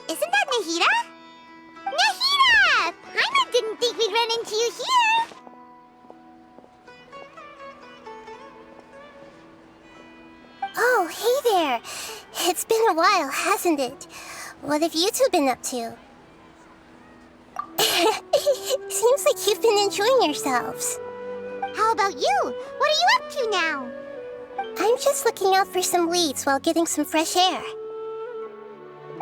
Isn't that Nahida? Nahida! Paimon didn't think we'd run into you here! Oh, hey there! It's been a while, hasn't it? What have you two been up to? Seems like you've been enjoying yourselves. How about you? What are you up to now? I'm just looking out for some leads while getting some fresh air.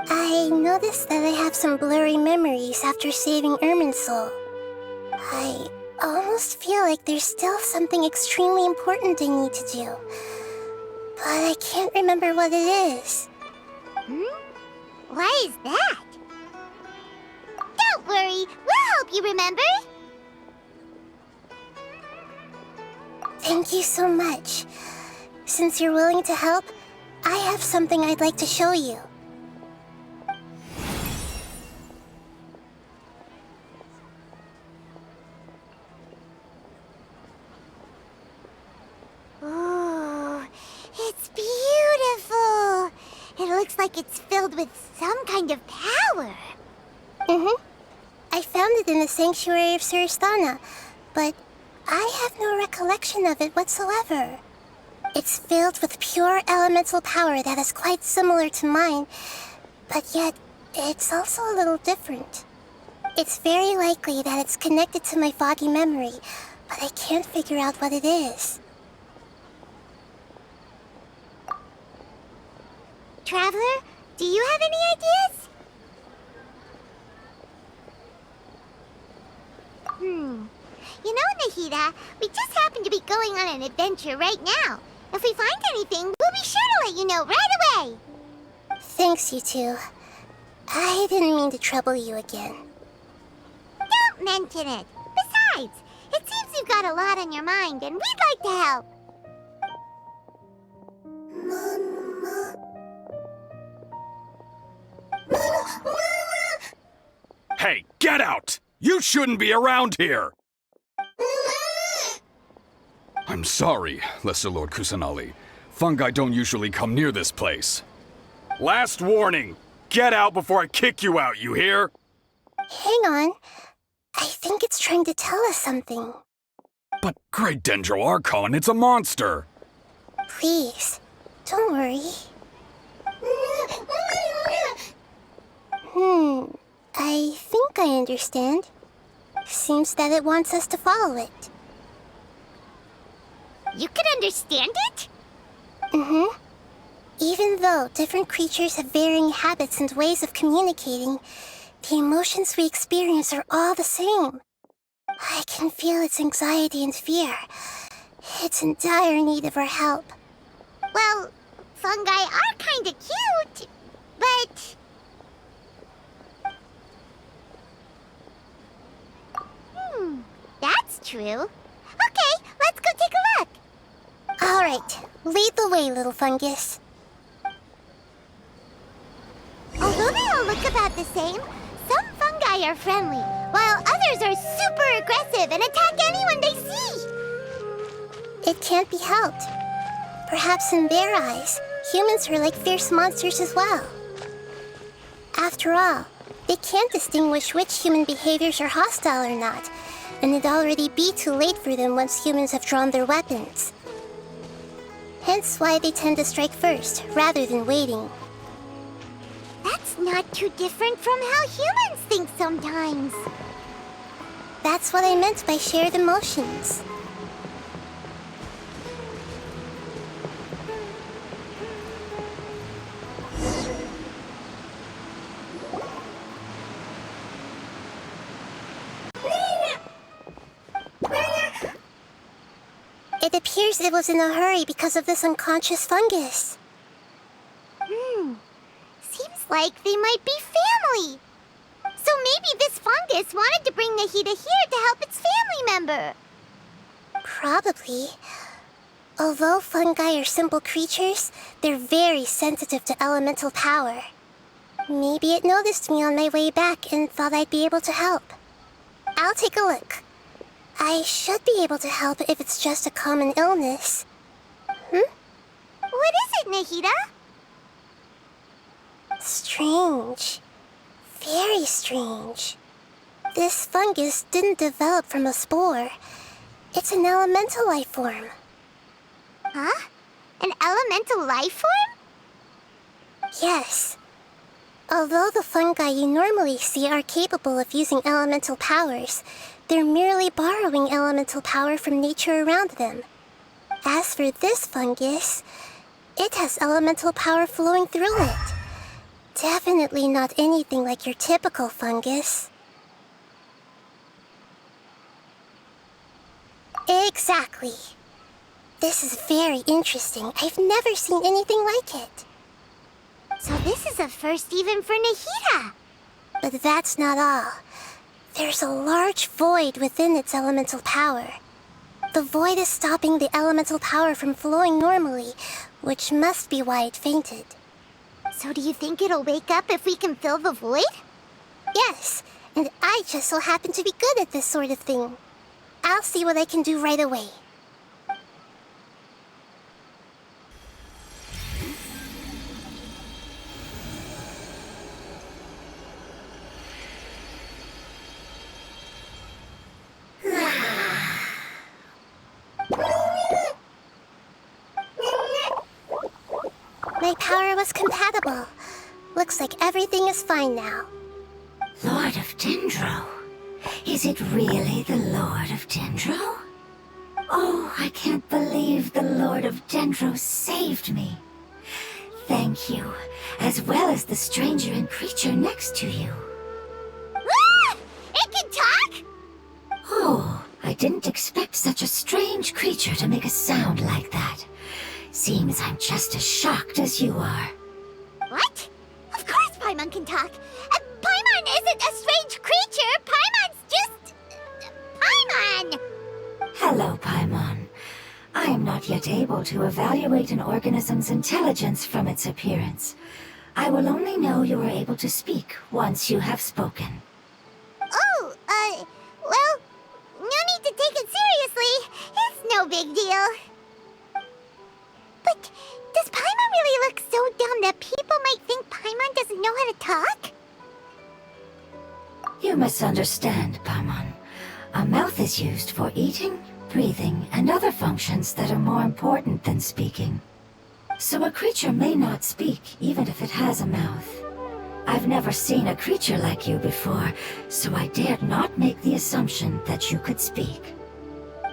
I noticed that I have some blurry memories after saving Irminsul. I almost feel like there's still something extremely important I need to do. But I can't remember what it is. Why is that? Don't worry, we'll help you remember. Thank you so much. Since you're willing to help, I have something I'd like to show you. Oh, it's beautiful. It looks like it's filled with some kind of power. I found it in the sanctuary of Suristana, but I have no recollection of it whatsoever. It's filled with pure elemental power that is quite similar to mine, but yet it's also a little different. It's very likely that it's connected to my foggy memory, but I can't figure out what it is. Traveler, do you have any ideas? You know, Nahida, we just happen to be going on an adventure right now. If we find anything, we'll be sure to let you know right away. Thanks, you two. I didn't mean to trouble you again. Don't mention it. Besides, it seems you've got a lot on your mind, and we'd like to help. Hey, get out! You shouldn't be around here! I'm sorry, Lesser Lord Kusanali. Fungi don't usually come near this place. Last warning! Get out before I kick you out, you hear? Hang on. I think it's trying to tell us something. But Great Dendro Archon, it's a monster! Please, don't worry. I think I understand. Seems that it wants us to follow it. You can understand it? Even though different creatures have varying habits and ways of communicating, the emotions we experience are all the same. I can feel its anxiety and fear. It's in dire need of our help. Well, fungi are kinda cute, but... that's true. Okay, let's go take a look. All right, lead the way, little fungus. Although they all look about the same, some fungi are friendly, while others are super aggressive and attack anyone they see. It can't be helped. Perhaps in their eyes, humans are like fierce monsters as well. After all, they can't distinguish which human behaviors are hostile or not, and it'd already be too late for them once humans have drawn their weapons. Hence why they tend to strike first, rather than waiting. That's not too different from how humans think sometimes. That's what I meant by shared emotions. It appears it was in a hurry because of this unconscious fungus. Seems like they might be family. So maybe this fungus wanted to bring Nahida here to help its family member. Probably. Although fungi are simple creatures, they're very sensitive to elemental power. Maybe it noticed me on my way back and thought I'd be able to help. I'll take a look. I should be able to help if it's just a common illness. What is it, Nahida? Strange. Very strange. This fungus didn't develop from a spore. It's an elemental life form. Huh? An elemental life form? Yes. Although the fungi you normally see are capable of using elemental powers, they're merely borrowing elemental power from nature around them. As for this fungus, it has elemental power flowing through it. Definitely not anything like your typical fungus. Exactly. This is very interesting. I've never seen anything like it. So this is a first even for Nahida. But that's not all. There's a large void within its elemental power. The void is stopping the elemental power from flowing normally, which must be why it fainted. So do you think it'll wake up if we can fill the void? Yes, and I just so happen to be good at this sort of thing. I'll see what I can do right away. My power was compatible. Looks like everything is fine now. Lord of Dendro? Is it really the Lord of Dendro? Oh, I can't believe the Lord of Dendro saved me. Thank you, as well as the stranger and creature next to you. Ah! It can talk? Oh, I didn't expect such a strange creature to make a sound like that. Seems I'm just as shocked as you are. What? Of course Paimon can talk. Paimon isn't a strange creature. Paimon's just... Paimon! Hello, Paimon. I am not yet able to evaluate an organism's intelligence from its appearance. I will only know you are able to speak once you have spoken. Oh, well, no need to take it seriously. It's no big deal. But does Paimon really look so dumb that people might think Paimon doesn't know how to talk? You misunderstand, Paimon. A mouth is used for eating, breathing, and other functions that are more important than speaking. So a creature may not speak, even if it has a mouth. I've never seen a creature like you before, so I dared not make the assumption that you could speak.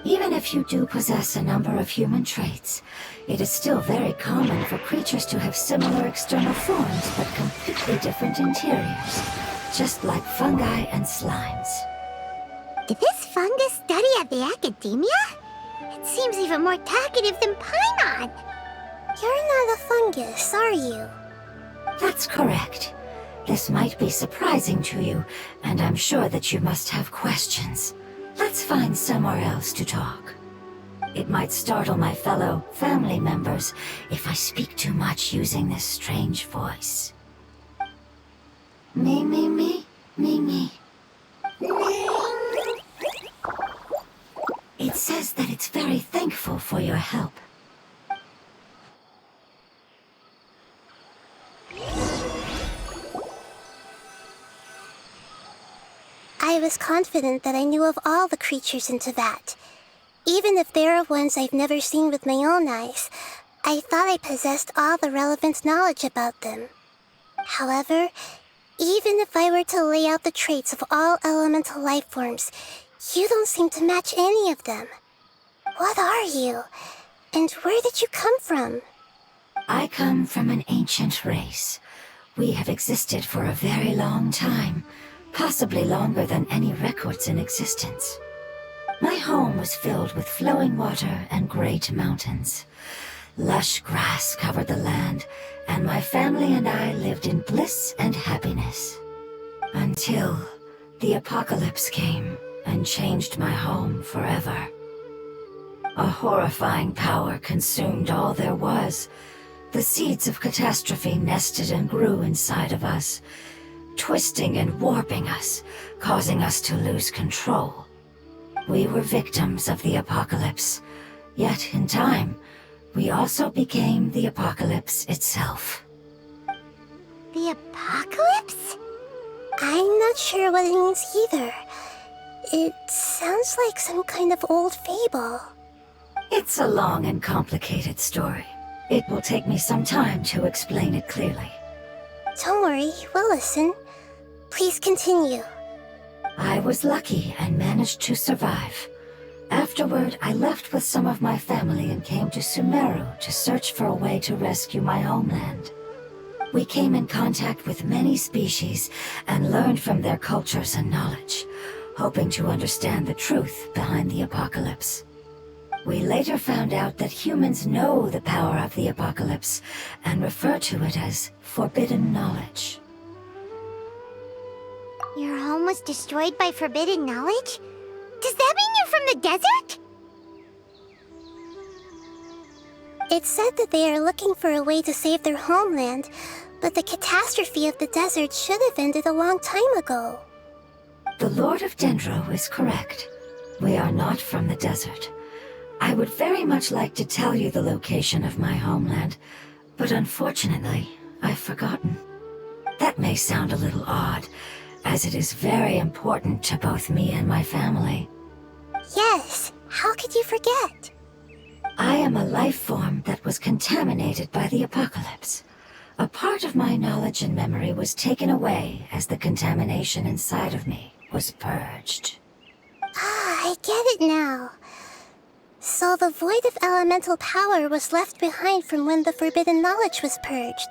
Even if you do possess a number of human traits, it is still very common for creatures to have similar external forms but completely different interiors, just like fungi and slimes. Did this fungus study at the academia? It seems even more talkative than Paimon. You're not a fungus, are you? That's correct. This might be surprising to you, and I'm sure that you must have questions. Let's find somewhere else to talk. It might startle my fellow family members if I speak too much using this strange voice. Me, me, me, me, me. It says that it's very thankful for your help. I was confident that I knew of all the creatures in Teyvat. Even if there are ones I've never seen with my own eyes, I thought I possessed all the relevant knowledge about them. However, even if I were to lay out the traits of all elemental life forms, you don't seem to match any of them. What are you? And where did you come from? I come from an ancient race. We have existed for a very long time, possibly longer than any records in existence. My home was filled with flowing water and great mountains. Lush grass covered the land, and my family and I lived in bliss and happiness. Until the apocalypse came and changed my home forever. A horrifying power consumed all there was. The seeds of catastrophe nested and grew inside of us, twisting and warping us, causing us to lose control. We were victims of the apocalypse, yet in time, we also became the apocalypse itself. The apocalypse? I'm not sure what it means either. It sounds like some kind of old fable. It's a long and complicated story. It will take me some time to explain it clearly. Don't worry, we'll listen. Please continue. I was lucky and managed to survive. Afterward, I left with some of my family and came to Sumeru to search for a way to rescue my homeland. We came in contact with many species and learned from their cultures and knowledge, hoping to understand the truth behind the apocalypse. We later found out that humans know the power of the apocalypse and refer to it as forbidden knowledge. Your home was destroyed by forbidden knowledge? Does that mean you're from the desert? It's said that they are looking for a way to save their homeland, but the catastrophe of the desert should have ended a long time ago. The Lord of Dendro is correct. We are not from the desert. I would very much like to tell you the location of my homeland, but unfortunately, I've forgotten. That may sound a little odd, as it is very important to both me and my family. Yes, how could you forget? I am a life form that was contaminated by the apocalypse. A part of my knowledge and memory was taken away as the contamination inside of me was purged. Ah, I get it now. So the void of elemental power was left behind from when the forbidden knowledge was purged.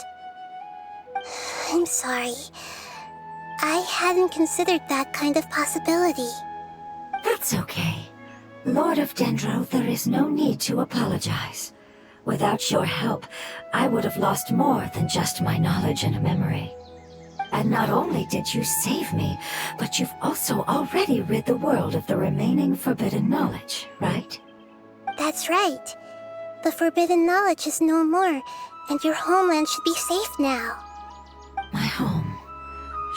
I'm sorry. I hadn't considered that kind of possibility. That's okay. Lord of Dendro, there is no need to apologize. Without your help, I would have lost more than just my knowledge and memory. And not only did you save me, but you've also already rid the world of the remaining forbidden knowledge, right? That's right. The forbidden knowledge is no more, and your homeland should be safe now. My home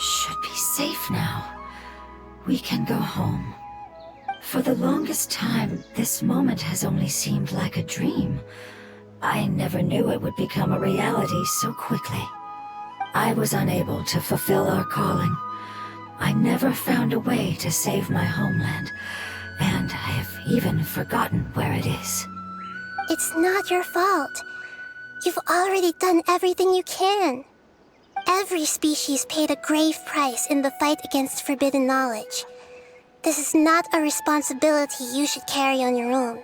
should be safe now. We can go home. For the longest time, this moment has only seemed like a dream. I never knew it would become a reality so quickly. I was unable to fulfill our calling. I never found a way to save my homeland, and I have even forgotten where it is. It's not your fault. You've already done everything you can. Every species paid a grave price in the fight against forbidden knowledge. This is not a responsibility you should carry on your own.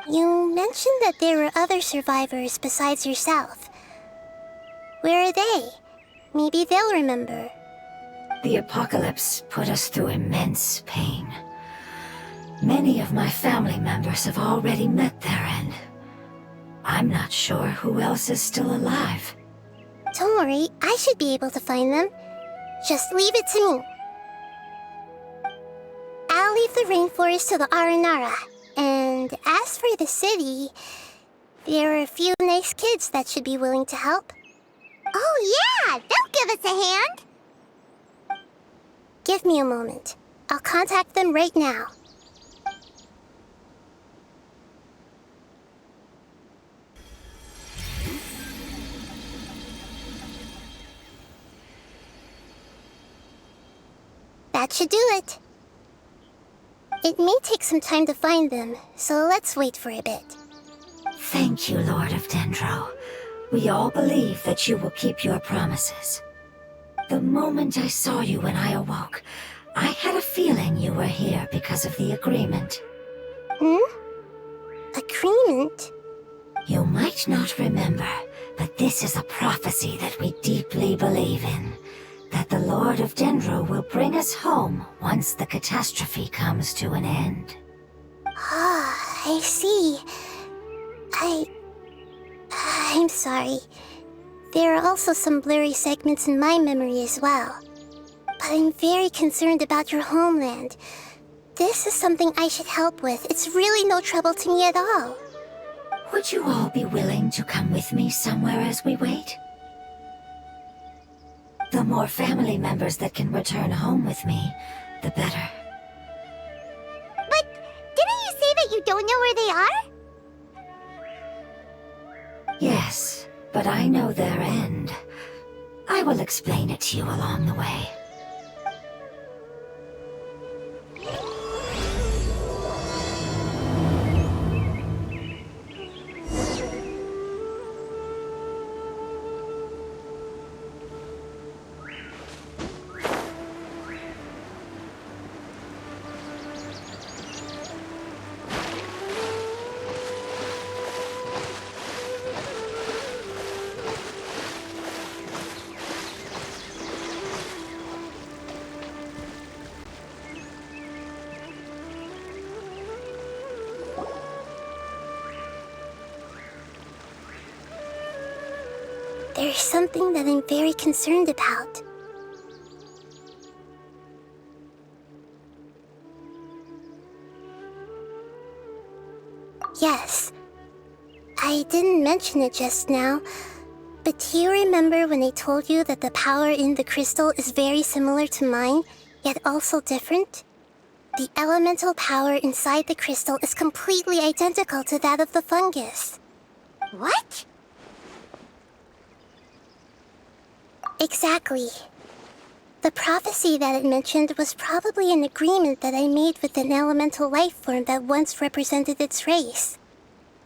You mentioned that there were other survivors besides yourself. Where are they? Maybe they'll remember. The apocalypse put us through immense pain. Many of my family members have already met their end. I'm not sure who else is still alive. Don't worry, I should be able to find them. Just leave it to me. I'll leave the rainforest to the Aranara. And as for the city, there are a few nice kids that should be willing to help. Oh yeah, they'll give us a hand. Give me a moment. I'll contact them right now. That should do it. It may take some time to find them, so let's wait for a bit. Thank you, Lord of Dendro. We all believe that you will keep your promises. The moment I saw you when I awoke, I had a feeling you were here because of the agreement. Agreement? You might not remember, but this is a prophecy that we deeply believe in. That the Lord of Dendro will bring us home once the catastrophe comes to an end. Ah, I see. I'm sorry. There are also some blurry segments in my memory as well. But I'm very concerned about your homeland. This is something I should help with. It's really no trouble to me at all. Would you all be willing to come with me somewhere as we wait? The more family members that can return home with me, the better. But didn't you say that you don't know where they are? Yes, but I know their end. I will explain it to you along the way. There's something that I'm very concerned about. Yes. I didn't mention it just now, but do you remember when I told you that the power in the crystal is very similar to mine, yet also different? The elemental power inside the crystal is completely identical to that of the fungus. What? Exactly. The prophecy that it mentioned was probably an agreement that I made with an elemental life form that once represented its race.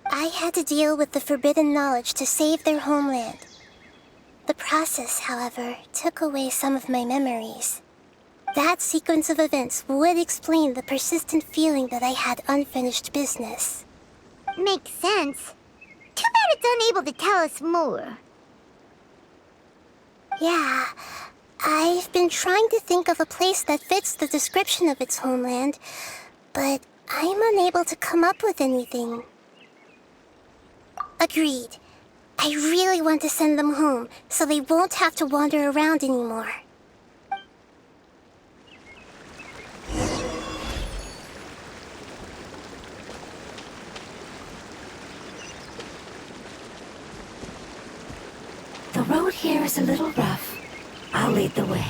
I had to deal with the forbidden knowledge to save their homeland. The process, however, took away some of my memories. That sequence of events would explain the persistent feeling that I had unfinished business. Makes sense. Too bad it's unable to tell us more. Yeah, I've been trying to think of a place that fits the description of its homeland, but I'm unable to come up with anything. Agreed. I really want to send them home, so they won't have to wander around anymore. The road here is a little rough. I'll lead the way.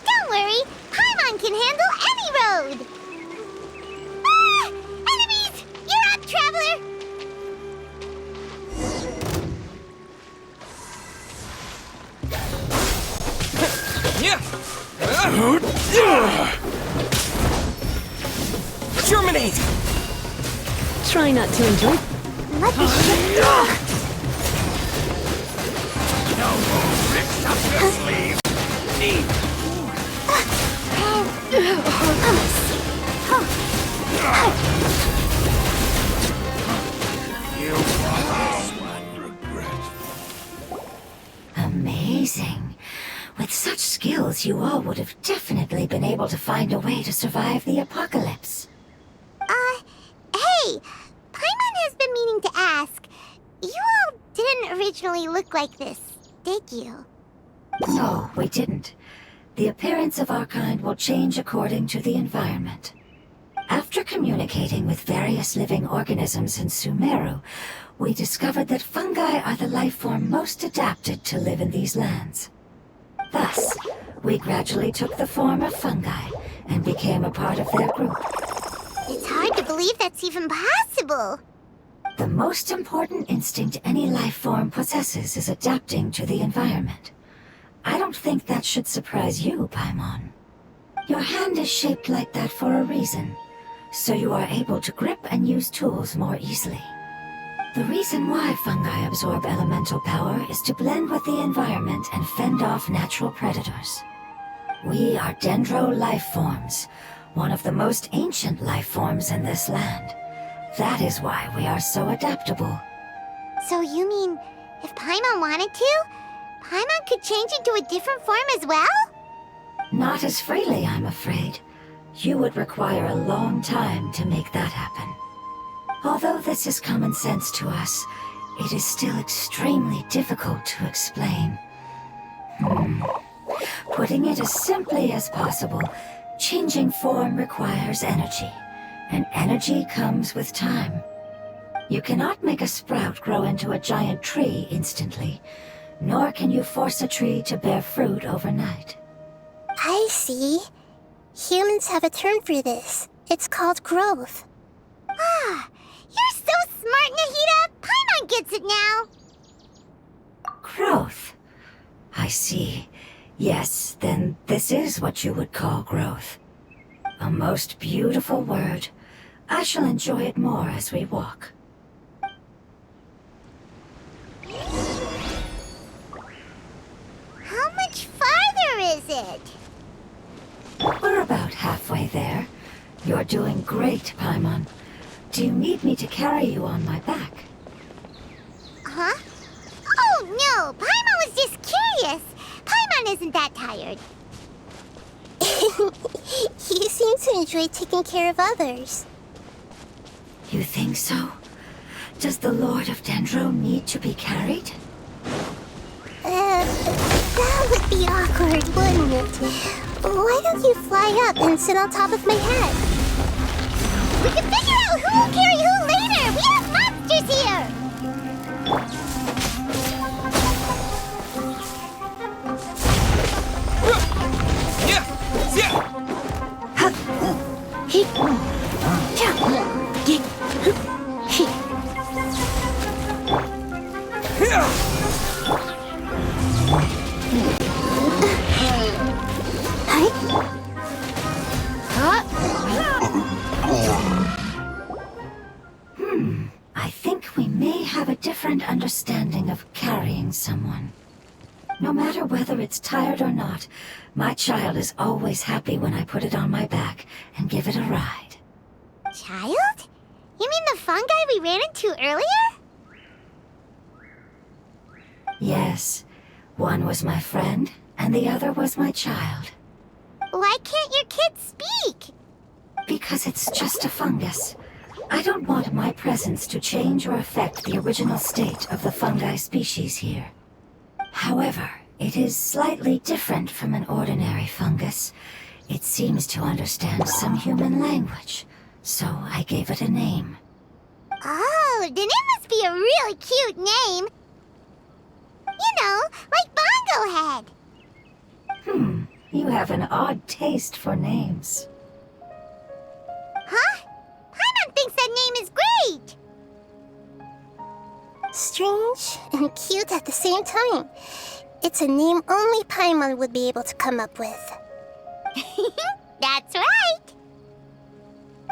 Don't worry, Paimon can handle any road! Ah! Enemies! You're up, traveler! Germinate! Try not to enjoy. Let the ship No more rips up your sleeve! You always one regret. Amazing. With such skills, you all would have definitely been able to find a way to survive the apocalypse. Hey! Paimon has been meaning to ask. You all didn't originally look like this, did you? No, we didn't. The appearance of our kind will change according to the environment. After communicating with various living organisms in Sumeru, we discovered that fungi are the life form most adapted to live in these lands. Thus, we gradually took the form of fungi and became a part of their group. It's hard to believe that's even possible. The most important instinct any life form possesses is adapting to the environment. I don't think that should surprise you, Paimon. Your hand is shaped like that for a reason, so you are able to grip and use tools more easily. The reason why fungi absorb elemental power is to blend with the environment and fend off natural predators. We are dendro life forms, one of the most ancient life forms in this land. That is why we are so adaptable. So you mean, if Paimon wanted to, Paimon could change into a different form as well? Not as freely, I'm afraid. You would require a long time to make that happen. Although this is common sense to us, it is still extremely difficult to explain. Putting it as simply as possible, changing form requires energy, and energy comes with time. You cannot make a sprout grow into a giant tree instantly, nor can you force a tree to bear fruit overnight. I see. Humans have a term for this. It's called growth. Ah, you're so smart, Nahida! Paimon gets it now! Growth. I see. Yes, then this is what you would call growth. A most beautiful word. I shall enjoy it more as we walk. How much farther is it? We're about halfway there. You're doing great, Paimon. Do you need me to carry you on my back? Huh? Oh no, Paimon was just curious. Paimon isn't that tired. You seem to enjoy taking care of others. You think so? Does the Lord of Dendro need to be carried? That would be awkward, wouldn't it? Why don't you fly up and sit on top of my head? We can figure out who will carry who later! We have monsters here! I think we may have a different understanding of carrying someone. No matter whether it's tired or not, my child is always happy when I put it on my back and give it a ride. Child? You mean the fungi we ran into earlier? Yes, one was my friend, and the other was my child. Why can't your kid speak? Because it's just a fungus. I don't want my presence to change or affect the original state of the fungi species here. However, it is slightly different from an ordinary fungus. It seems to understand some human language, so I gave it a name. Oh, then it must be a really cute name. You know, like Bongo Head. You have an odd taste for names. Huh? Paimon thinks that name is great! Strange and cute at the same time. It's a name only Paimon would be able to come up with. That's right!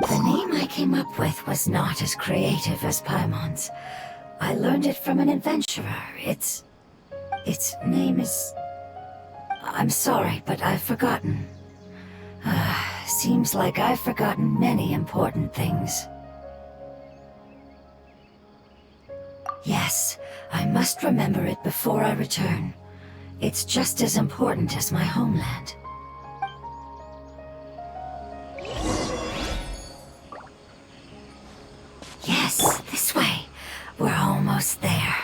The name I came up with was not as creative as Paimon's. I learned it from an adventurer. Its name is... I'm sorry, but I've forgotten. Seems like I've forgotten many important things. Yes, I must remember it before I return. It's just as important as my homeland. Yes, this way. We're almost there.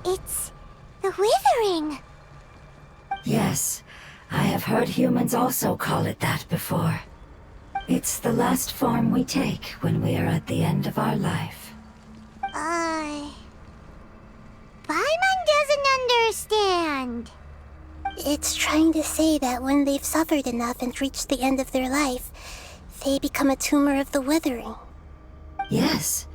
It's the withering. Yes, I have heard humans also call it that before. It's the last form we take when we are at the end of our life. Paimon doesn't understand. It's trying to say that when they've suffered enough and reached the end of their life, they become a tumor of the withering. Yes,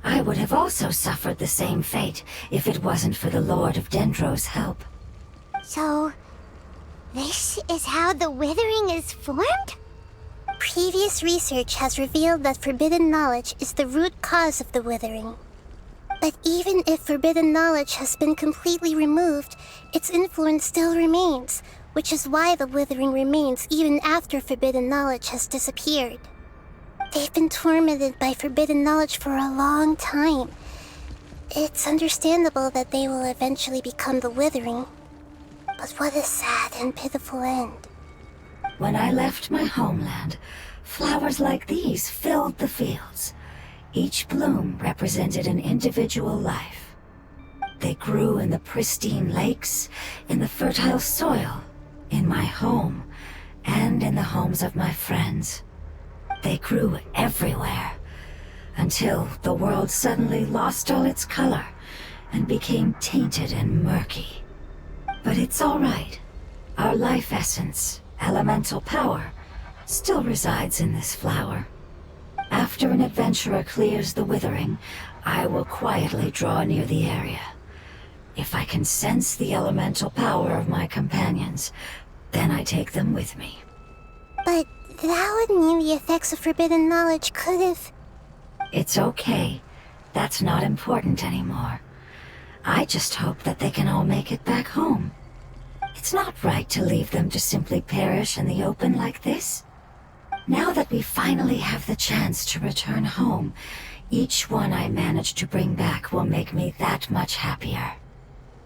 I would have also suffered the same fate if it wasn't for the Lord of Dendro's help. So, this is how the withering is formed? Previous research has revealed that forbidden knowledge is the root cause of the withering. But even if forbidden knowledge has been completely removed, its influence still remains, which is why the withering remains even after forbidden knowledge has disappeared. They've been tormented by forbidden knowledge for a long time. It's understandable that they will eventually become the withering. But what a sad and pitiful end. When I left my homeland, flowers like these filled the fields. Each bloom represented an individual life. They grew in the pristine lakes, in the fertile soil, in my home, and in the homes of my friends. They grew everywhere, until the world suddenly lost all its color and became tainted and murky. But it's all right. Our life essence, elemental power, still resides in this flower. After an adventurer clears the withering, I will quietly draw near the area. If I can sense the elemental power of my companions, then I take them with me. But that would mean the effects of forbidden knowledge could have... It's okay. That's not important anymore. I just hope that they can all make it back home. It's not right to leave them to simply perish in the open like this. Now that we finally have the chance to return home, each one I manage to bring back will make me that much happier.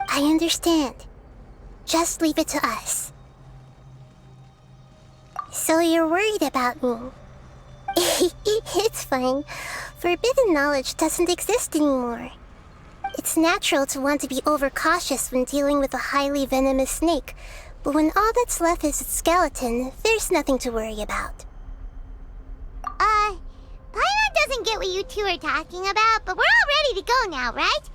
I understand. Just leave it to us. So you're worried about me? It's fine. Forbidden knowledge doesn't exist anymore. It's natural to want to be overcautious when dealing with a highly venomous snake, but when all that's left is its skeleton, there's nothing to worry about. Paimon doesn't get what you two are talking about, but we're all ready to go now, right?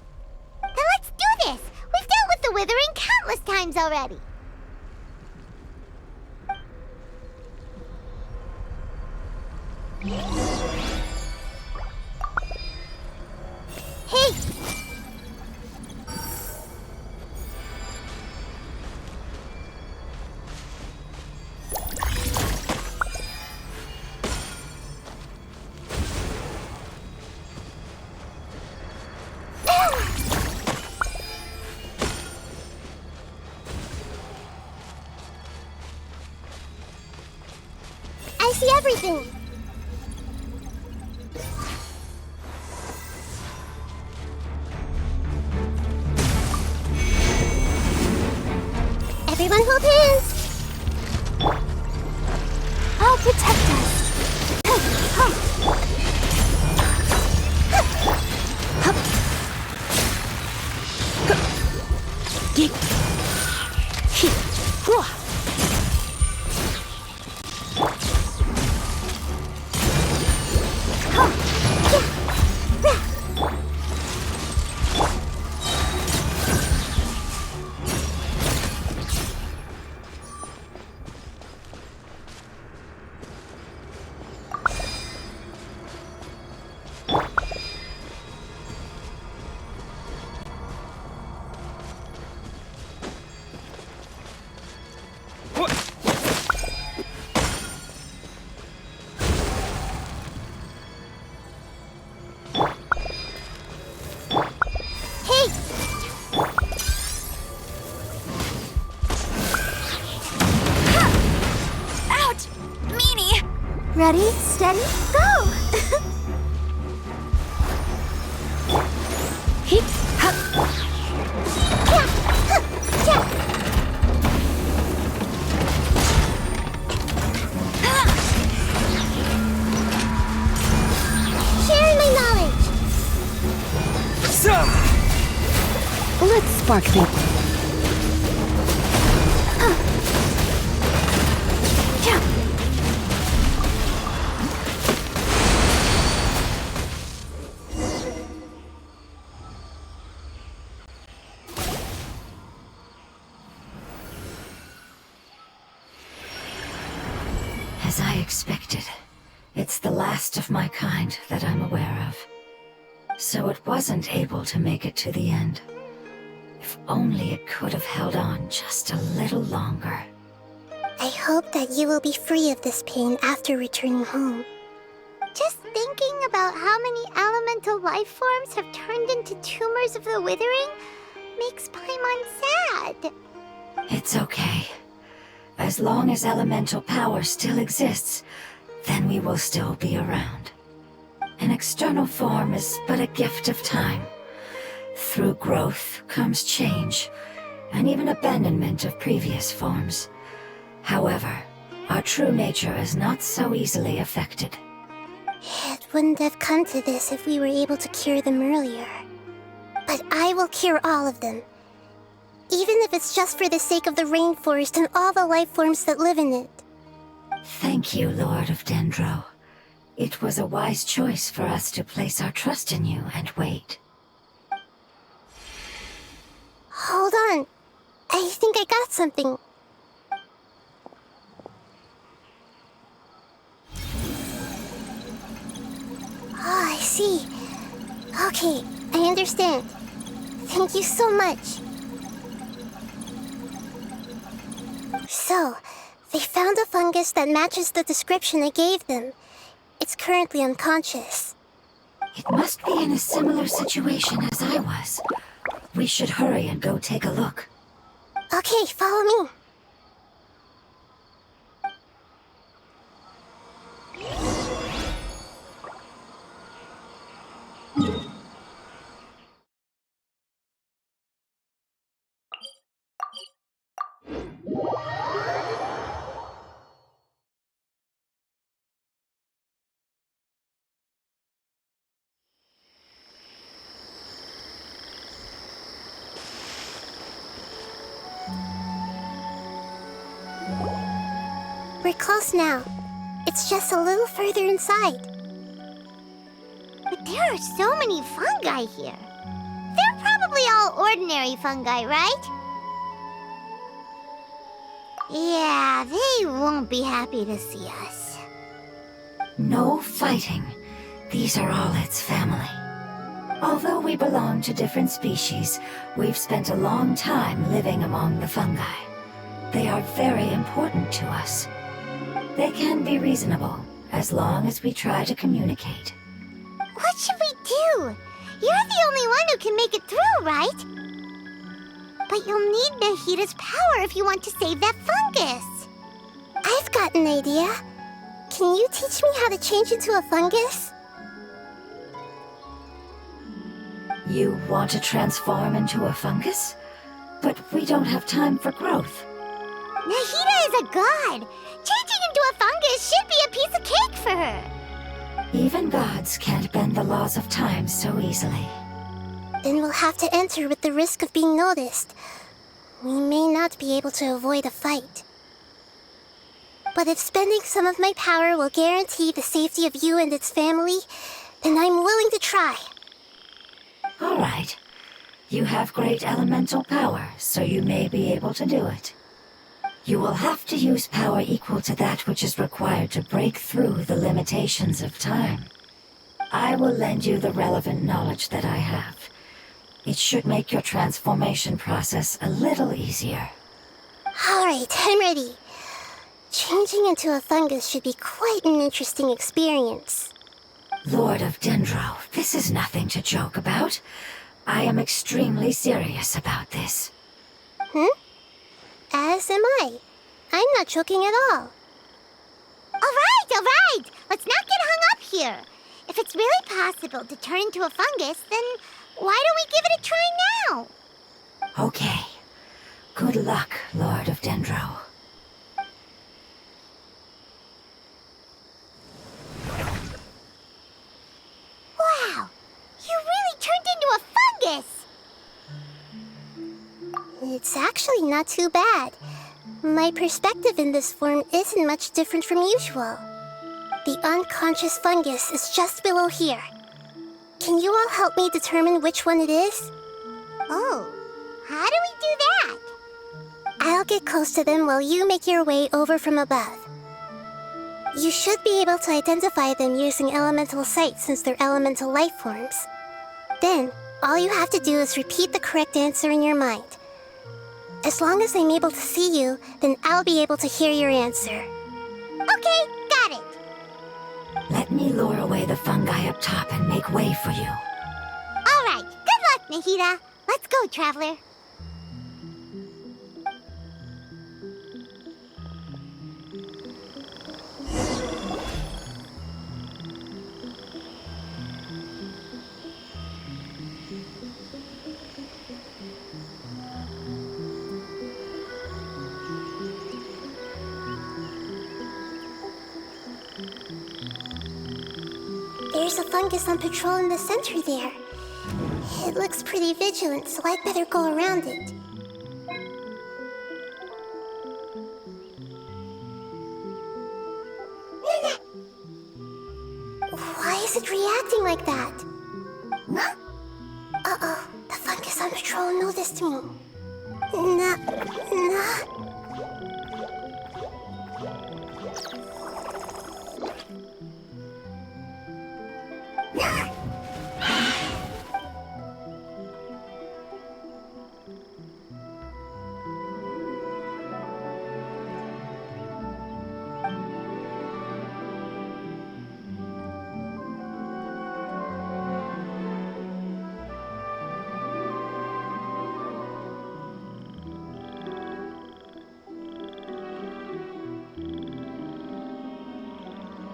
Then let's do this! We've dealt with the withering countless times already! Hey! I see everything! Everyone hold hands! I'll protect us! Ready, steady, go! Hip, hop. Sharing my knowledge! Some! Let's spark the... As I expected, it's the last of my kind that I'm aware of. So it wasn't able to make it to the end. If only it could have held on just a little longer. I hope that you will be free of this pain after returning home. Just thinking about how many elemental life forms have turned into tumors of the withering makes Paimon sad. It's okay. As long as elemental power still exists, then we will still be around. An external form is but a gift of time. Through growth comes change, and even abandonment of previous forms. However, our true nature is not so easily affected. It wouldn't have come to this if we were able to cure them earlier. But I will cure all of them. Even if it's just for the sake of the rainforest and all the life forms that live in it. Thank you, Lord of Dendro. It was a wise choice for us to place our trust in you and wait. Hold on. I think I got something. Oh, I see. Okay, I understand. Thank you so much. So, they found a fungus that matches the description I gave them. It's currently unconscious. It must be in a similar situation as I was. We should hurry and go take a look. Okay, follow me. We're close now. It's just a little further inside. But there are so many fungi here. They're probably all ordinary fungi, right? Yeah, they won't be happy to see us. No fighting. These are all its family. Although we belong to different species, we've spent a long time living among the fungi. They are very important to us. They can be reasonable, as long as we try to communicate. What should we do? You're the only one who can make it through, right? But you'll need Nahida's power if you want to save that fungus. I've got an idea. Can you teach me how to change into a fungus? You want to transform into a fungus? But we don't have time for growth. Nahida is a god. Changing into a fungus should be a piece of cake for her. Even gods can't bend the laws of time so easily. Then we'll have to enter with the risk of being noticed. We may not be able to avoid a fight. But if spending some of my power will guarantee the safety of you and its family, then I'm willing to try. All right. You have great elemental power, so you may be able to do it. You will have to use power equal to that which is required to break through the limitations of time. I will lend you the relevant knowledge that I have. It should make your transformation process a little easier. All right, I'm ready. Changing into a fungus should be quite an interesting experience. Lord of Dendro, this is nothing to joke about. I am extremely serious about this. As am I. I'm not joking at all. All right. Let's not get hung up here. If it's really possible to turn into a fungus, then why don't we give it a try now? Okay. Good luck, Lord of Dendro. Wow, you really turned into a fungus! It's actually not too bad. My perspective in this form isn't much different from usual. The unconscious fungus is just below here. Can you all help me determine which one it is? Oh, how do we do that? I'll get close to them while you make your way over from above. You should be able to identify them using elemental sight since they're elemental life forms. Then, all you have to do is repeat the correct answer in your mind. As long as I'm able to see you, then I'll be able to hear your answer. Okay, got it. Let me lure away up top and make way for you. All right, good luck, Nahida. Let's go, Traveler. There's a fungus on patrol in the center there. It looks pretty vigilant, so I'd better go around it. Why is it reacting like that? Uh-oh, the fungus on patrol noticed me. Nah.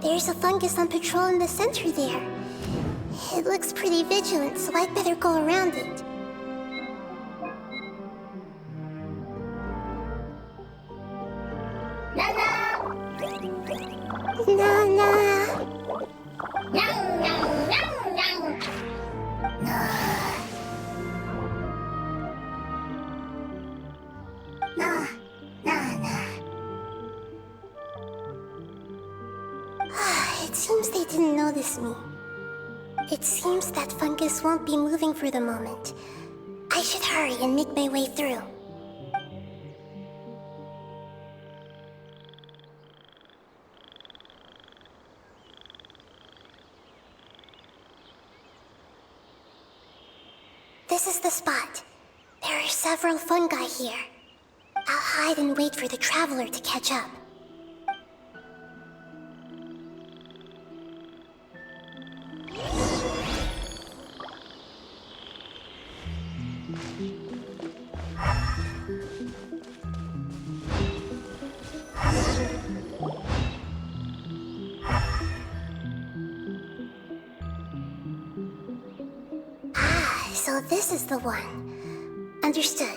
There's a fungus on patrol in the center there. It looks pretty vigilant, so I'd better go around it. It seems they didn't notice me. It seems that fungus won't be moving for the moment. I should hurry and make my way through. This is the spot. There are several fungi here. I'll hide and wait for the traveler to catch up. So this is the one. Understood.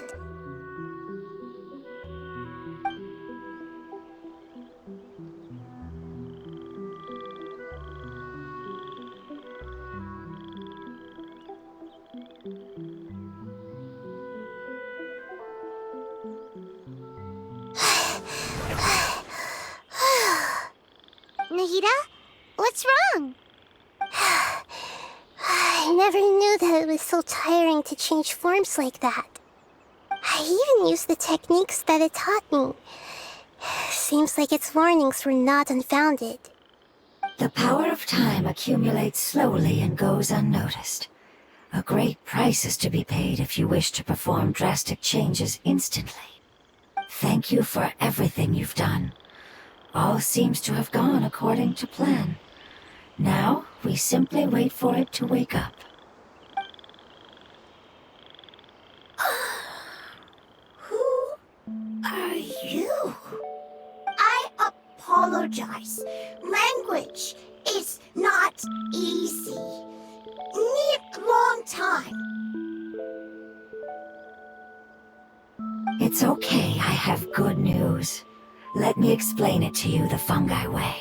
Nahida, what's wrong? I never knew that it was so tiring to change forms like that. I even used the techniques that it taught me. Seems like its warnings were not unfounded. The power of time accumulates slowly and goes unnoticed. A great price is to be paid if you wish to perform drastic changes instantly. Thank you for everything you've done. All seems to have gone according to plan. Now, we simply wait for it to wake up. Who are you? I apologize. Language is not easy. Need long time. It's okay, I have good news. Let me explain it to you the fungi way.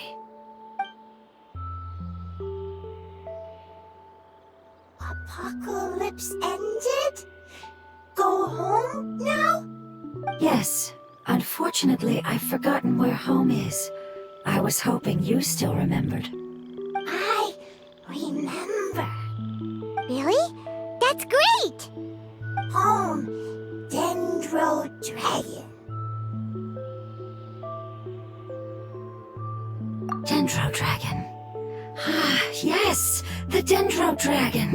Apocalypse ended? Go home now? Yes, unfortunately I've forgotten where home is. I was hoping you still remembered. I remember. Really? That's great! Home, Dendro Dragon. Dendro Dragon. Ah, yes, the Dendro Dragon.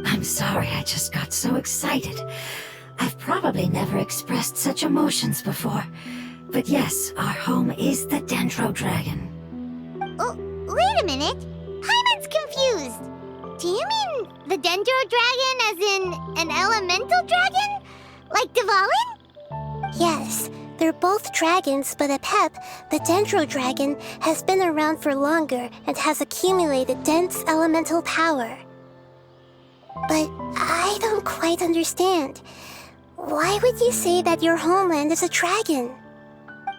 I'm sorry, I just got so excited. I've probably never expressed such emotions before. But yes, our home is the Dendro Dragon. Oh, Wait a minute. Paimon's confused. Do you mean the Dendro Dragon as in an elemental dragon? Like Dvalin? Yes, they're both dragons, but Apep, the Dendro Dragon, has been around for longer and has accumulated dense elemental power. But I don't quite understand. Why would you say that your homeland is a dragon?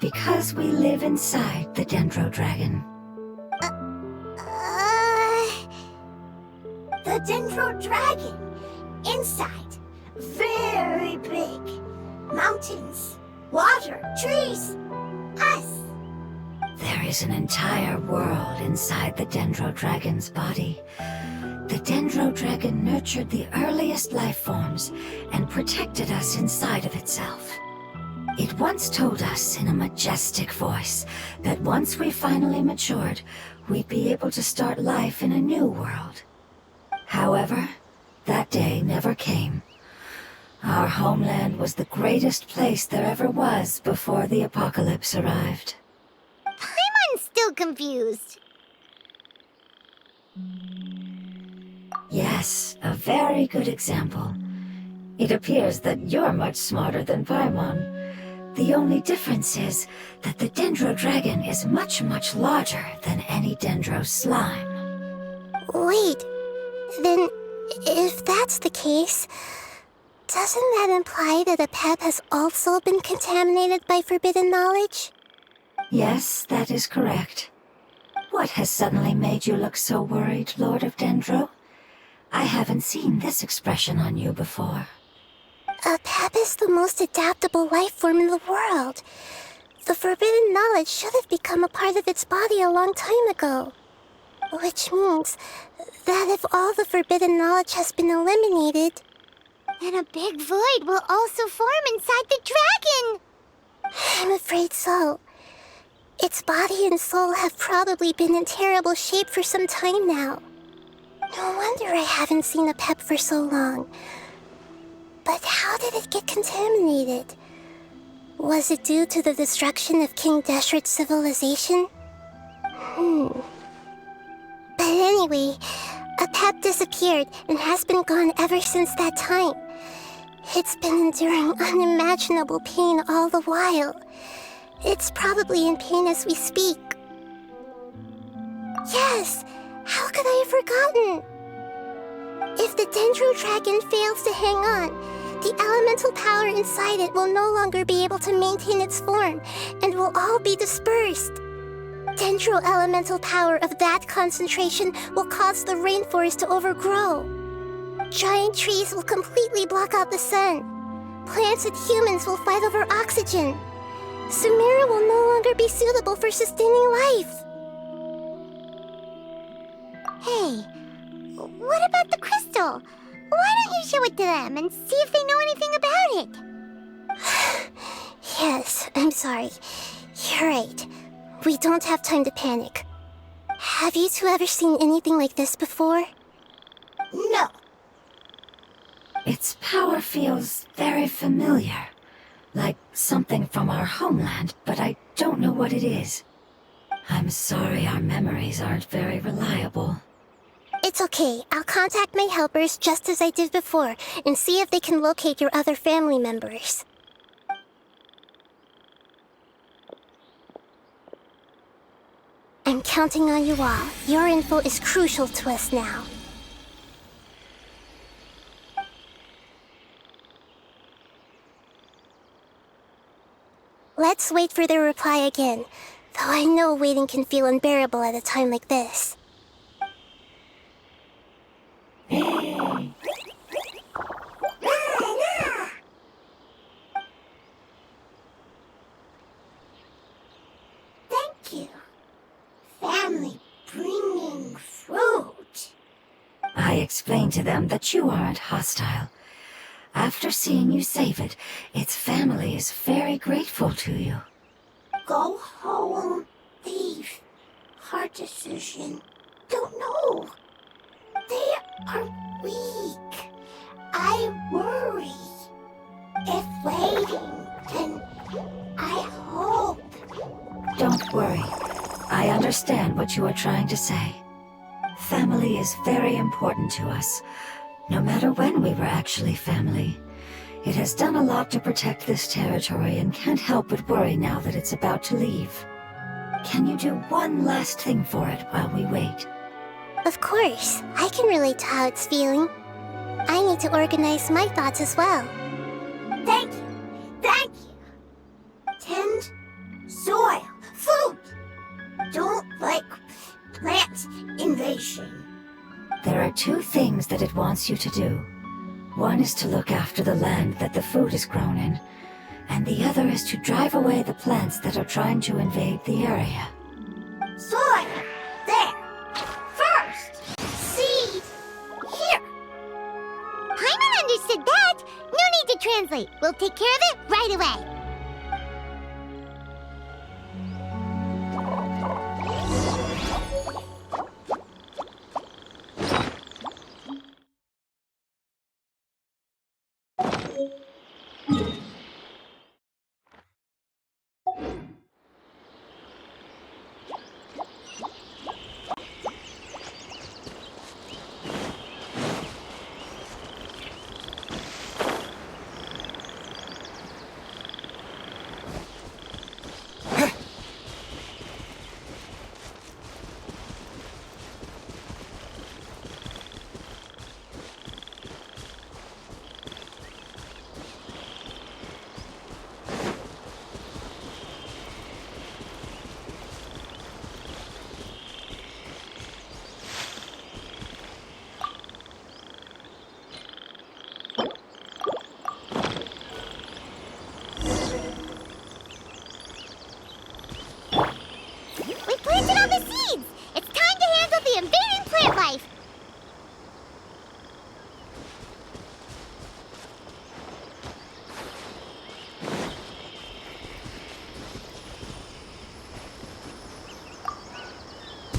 Because we live inside the Dendro Dragon. The Dendro Dragon. Inside. Very big. Mountains. Water. Trees. Us. There is an entire world inside the Dendro Dragon's body. The Dendro Dragon nurtured the earliest life forms and protected us inside of itself. It once told us in a majestic voice that once we finally matured, we'd be able to start life in a new world. However, that day never came. Our homeland was the greatest place there ever was before the apocalypse arrived. Paimon's still confused. Yes, a very good example. It appears that you're much smarter than Paimon. The only difference is that the Dendro Dragon is much, much larger than any Dendro slime. Wait, then if that's the case, doesn't that imply that Apep has also been contaminated by forbidden knowledge? Yes, that is correct. What has suddenly made you look so worried, Lord of Dendro? I haven't seen this expression on you before. Apep is the most adaptable life form in the world. The forbidden knowledge should have become a part of its body a long time ago. Which means that if all the forbidden knowledge has been eliminated, then a big void will also form inside the dragon. I'm afraid so. Its body and soul have probably been in terrible shape for some time now. No wonder I haven't seen Apep for so long. But how did it get contaminated? Was it due to the destruction of King Deshret's civilization? But anyway, Apep disappeared and has been gone ever since that time. It's been enduring unimaginable pain all the while. It's probably in pain as we speak. Yes! How could I have forgotten? If the Dendro Dragon fails to hang on, the elemental power inside it will no longer be able to maintain its form and will all be dispersed. Dendro elemental power of that concentration will cause the rainforest to overgrow. Giant trees will completely block out the sun. Plants and humans will fight over oxygen. Sumeru will no longer be suitable for sustaining life. Hey, what about the crystal? Why don't you show it to them and see if they know anything about it? Yes, I'm sorry. You're right. We don't have time to panic. Have you two ever seen anything like this before? No. Its power feels very familiar. Like something from our homeland, but I don't know what it is. I'm sorry our memories aren't very reliable. It's okay. I'll contact my helpers just as I did before and see if they can locate your other family members. I'm counting on you all. Your info is crucial to us now. Let's wait for their reply again, though I know waiting can feel unbearable at a time like this. Thank you. Family bringing fruit. I explained to them that you aren't hostile. After seeing you save it, its family is very grateful to you. Go home, leave. Hard decision. Don't know. They are weak. I worry. If waiting, then I hope. Don't worry. I I understand what you are trying to say. Family is very important to us, no matter when we were actually family. It has done a lot to protect this territory and can't help but worry now that it's about to leave. Can you do one last thing for it while we wait? Of course, I can relate to how it's feeling. I need to organize my thoughts as well. Thank you. Thank you. Tend soil. Food. Don't like plant invasion. There are two things that it wants you to do. One is to look after the land that the food is grown in, and the other is to drive away the plants that are trying to invade the area. Soil. There. First. Seed. Here. Paimon understood that. No need to translate. We'll take care of it right away. We planted all the seeds! It's time to handle the invading plant life!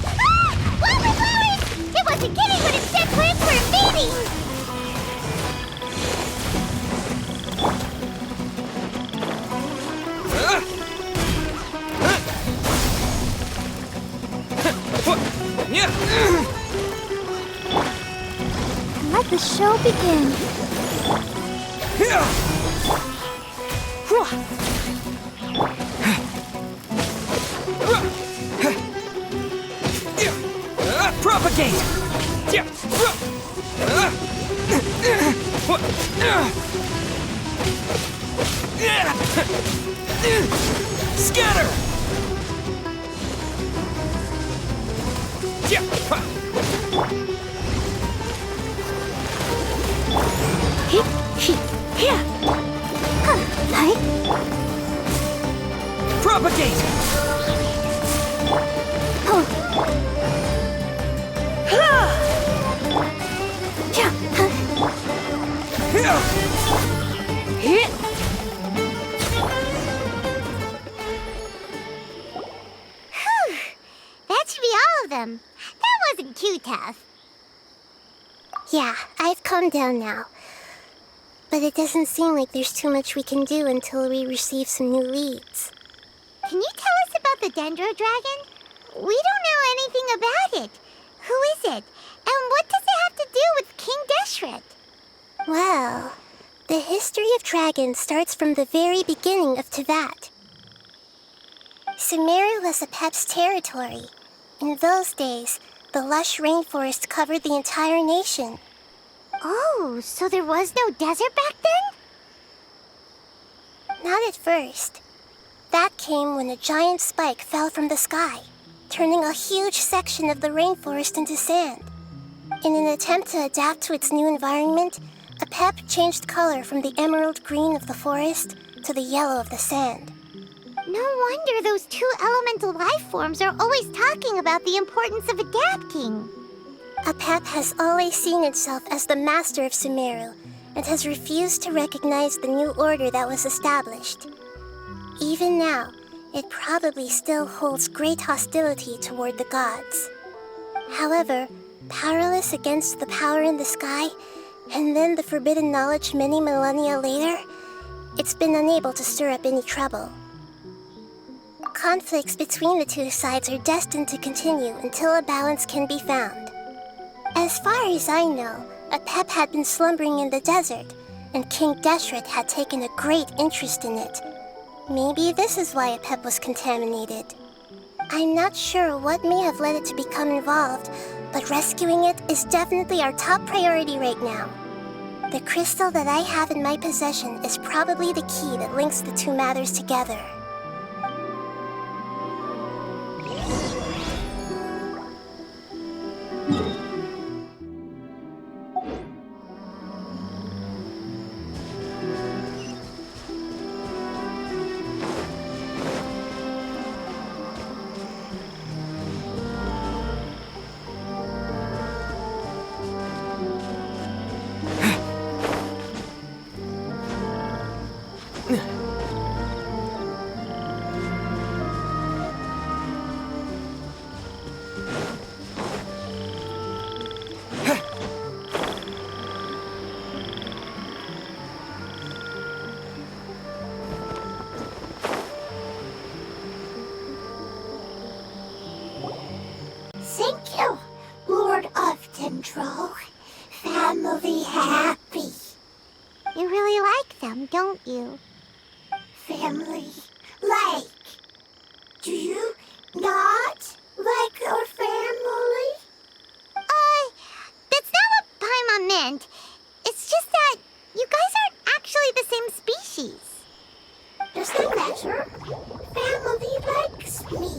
Ah! Wildflowers! It wasn't kidding when it said plants were invading! Let the show begin. Propagate! Scatter! Propagate! That should be all of them. That wasn't too tough. Yeah, I've calmed down now. But it doesn't seem like there's too much we can do until we receive some new leads. Can you tell us about the Dendro Dragon? We don't know anything about it. Who is it? And what does it have to do with King Deshret? Well, the history of dragons starts from the very beginning of Teyvat. Sumeru was Apep's territory. In those days, the lush rainforest covered the entire nation. Oh, so there was no desert back then? Not at first. That came when a giant spike fell from the sky, turning a huge section of the rainforest into sand. In an attempt to adapt to its new environment, Apep changed color from the emerald green of the forest to the yellow of the sand. No wonder those two elemental life forms are always talking about the importance of adapting. Apep has always seen itself as the master of Sumeru and has refused to recognize the new order that was established. Even now, it probably still holds great hostility toward the gods. However, powerless against the power in the sky, and then the forbidden knowledge many millennia later, it's been unable to stir up any trouble. conflicts between the two sides are destined to continue until a balance can be found. As far as I know, Apep had been slumbering in the desert, and King Deshret had taken a great interest in it. Maybe this is why Apep was contaminated. I'm not sure what may have led it to become involved, but rescuing it is definitely our top priority right now. The crystal that I have in my possession is probably the key that links the two matters together. Thank you, Lord of Dendro. Family happy. You really like them, don't you? Family like. Do you not like your family? That's not what Paimon meant. It's just that you guys aren't actually the same species. Does that matter? Family likes me.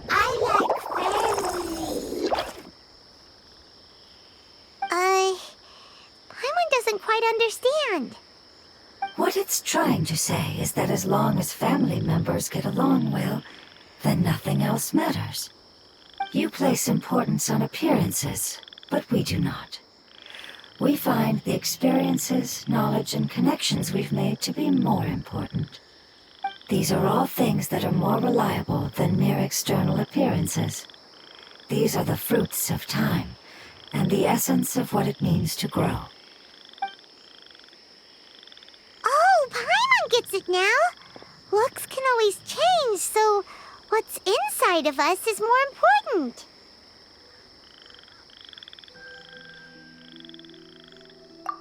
I like family. Paimon doesn't quite understand. What it's trying to say is that as long as family members get along well, then nothing else matters. You place importance on appearances, but we do not. We find the experiences, knowledge, and connections we've made to be more important. These are all things that are more reliable than mere external appearances. These are the fruits of time, and the essence of what it means to grow. Oh, Paimon gets it now. Looks can always change, so what's inside of us is more important.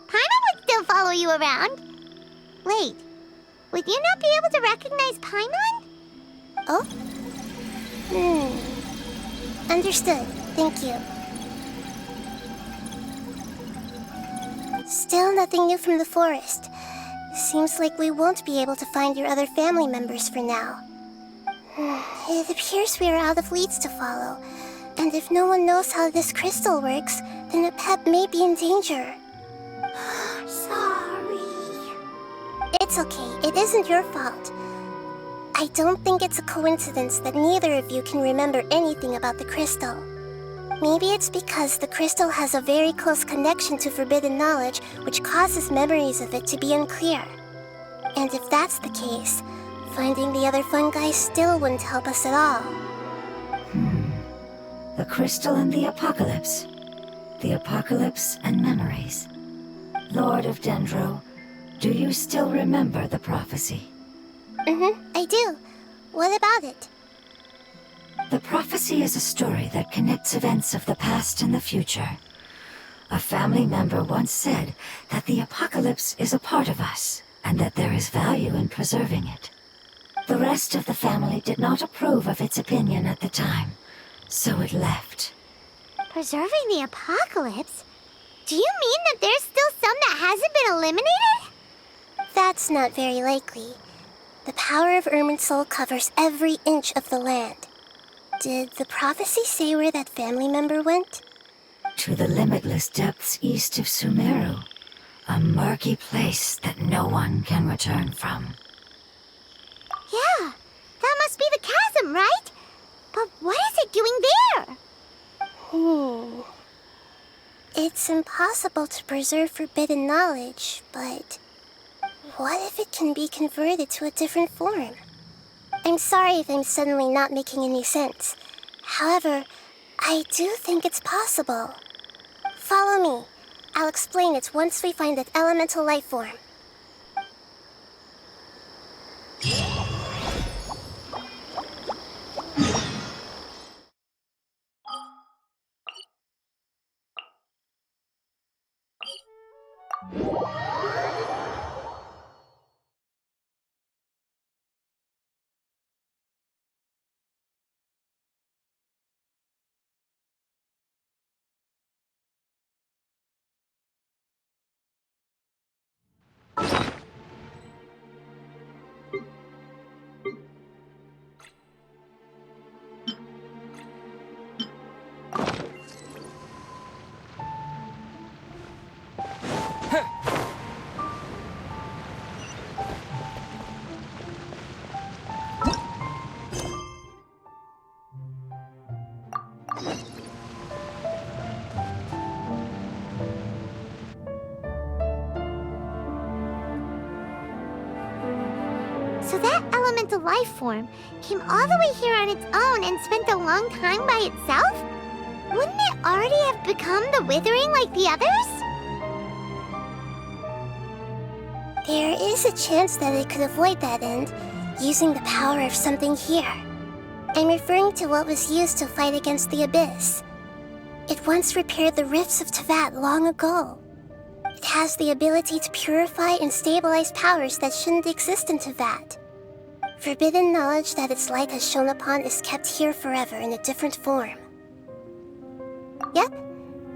Paimon would still follow you around. Wait, would you not be able to recognize Paimon? Oh? Understood. Thank you. Still nothing new from the forest. Seems like we won't be able to find your other family members for now. It appears we are out of leads to follow. And if no one knows how this crystal works, then Apep may be in danger. Sorry. It's okay. It isn't your fault. I don't think it's a coincidence that neither of you can remember anything about the crystal. Maybe it's because the crystal has a very close connection to forbidden knowledge, which causes memories of it to be unclear. And if that's the case, finding the other fungi still wouldn't help us at all. The crystal and the apocalypse. The apocalypse and memories. Lord of Dendro, do you still remember the prophecy? I do. What about it? The prophecy is a story that connects events of the past and the future. A family member once said that the apocalypse is a part of us, and that there is value in preserving it. The rest of the family did not approve of its opinion at the time, so it left. Preserving the apocalypse? Do you mean that there's still some that hasn't been eliminated? That's not very likely. The power of Irminsul covers every inch of the land. Did the prophecy say where that family member went? To the limitless depths east of Sumeru, a murky place that no one can return from. Yeah, that must be the chasm, right? But what is it doing there? It's impossible to preserve forbidden knowledge, but what if it can be converted to a different form? I'm sorry if I'm suddenly not making any sense. However, I do think it's possible. Follow me. I'll explain it once we find that elemental life form. So that elemental life form came all the way here on its own and spent a long time by itself? Wouldn't it already have become the Withering like the others? There is a chance that it could avoid that end, using the power of something here. I'm referring to what was used to fight against the Abyss. It once repaired the rifts of Tevat long ago. It has the ability to purify and stabilize powers that shouldn't exist in Tevat. Forbidden knowledge that its light has shone upon is kept here forever in a different form. Yep,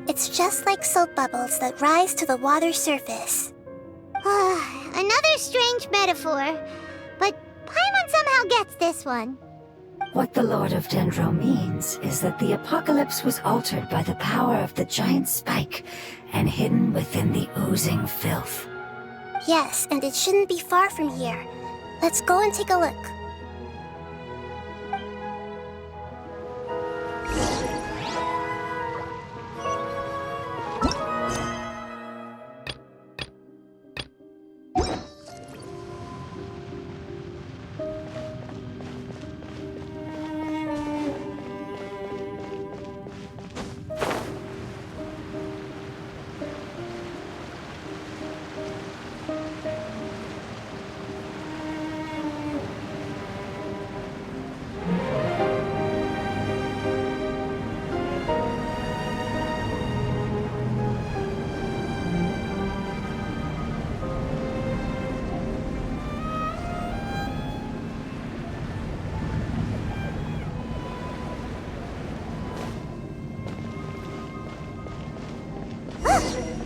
it's just like soap bubbles that rise to the water surface. Another strange metaphor, but Paimon somehow gets this one. What the Lord of Dendro means is that the apocalypse was altered by the power of the giant spike and hidden within the oozing filth. Yes, and it shouldn't be far from here. Let's go and take a look.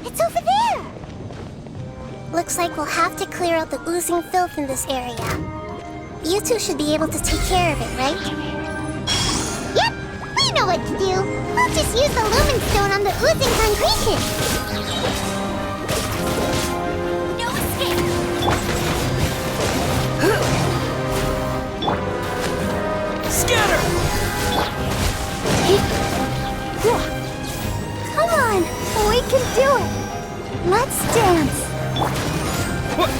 It's over there! Looks like we'll have to clear out the oozing filth in this area. You two should be able to take care of it, right? Yep, we know what to do. We'll just use the lumen stone on the oozing concretion. No escape! Scatter! Come on, we can do it. Let's dance. What?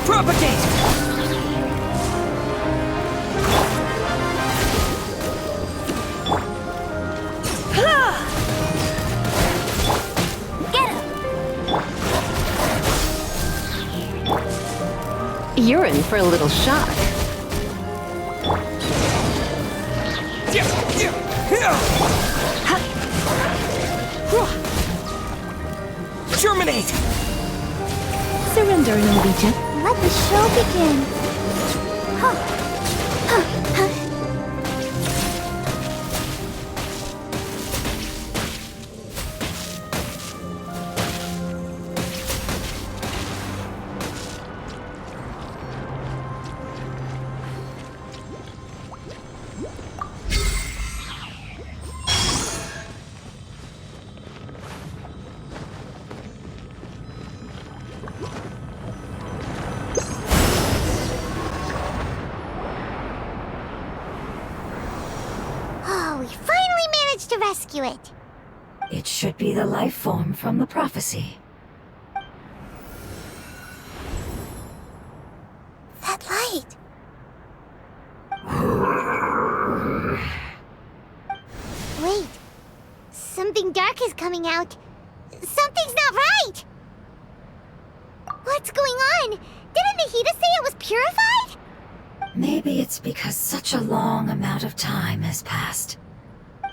Propagate! Get him! You're in for a little shock. Germinate! Surrender, Norwegian. Let the show begin. Oh, we finally managed to rescue it. It should be the life form from the prophecy. That light! Wait, something dark is coming out. Something's not right! What's going on? Didn't Nahida say it was purified? Maybe it's because such a long amount of time has passed.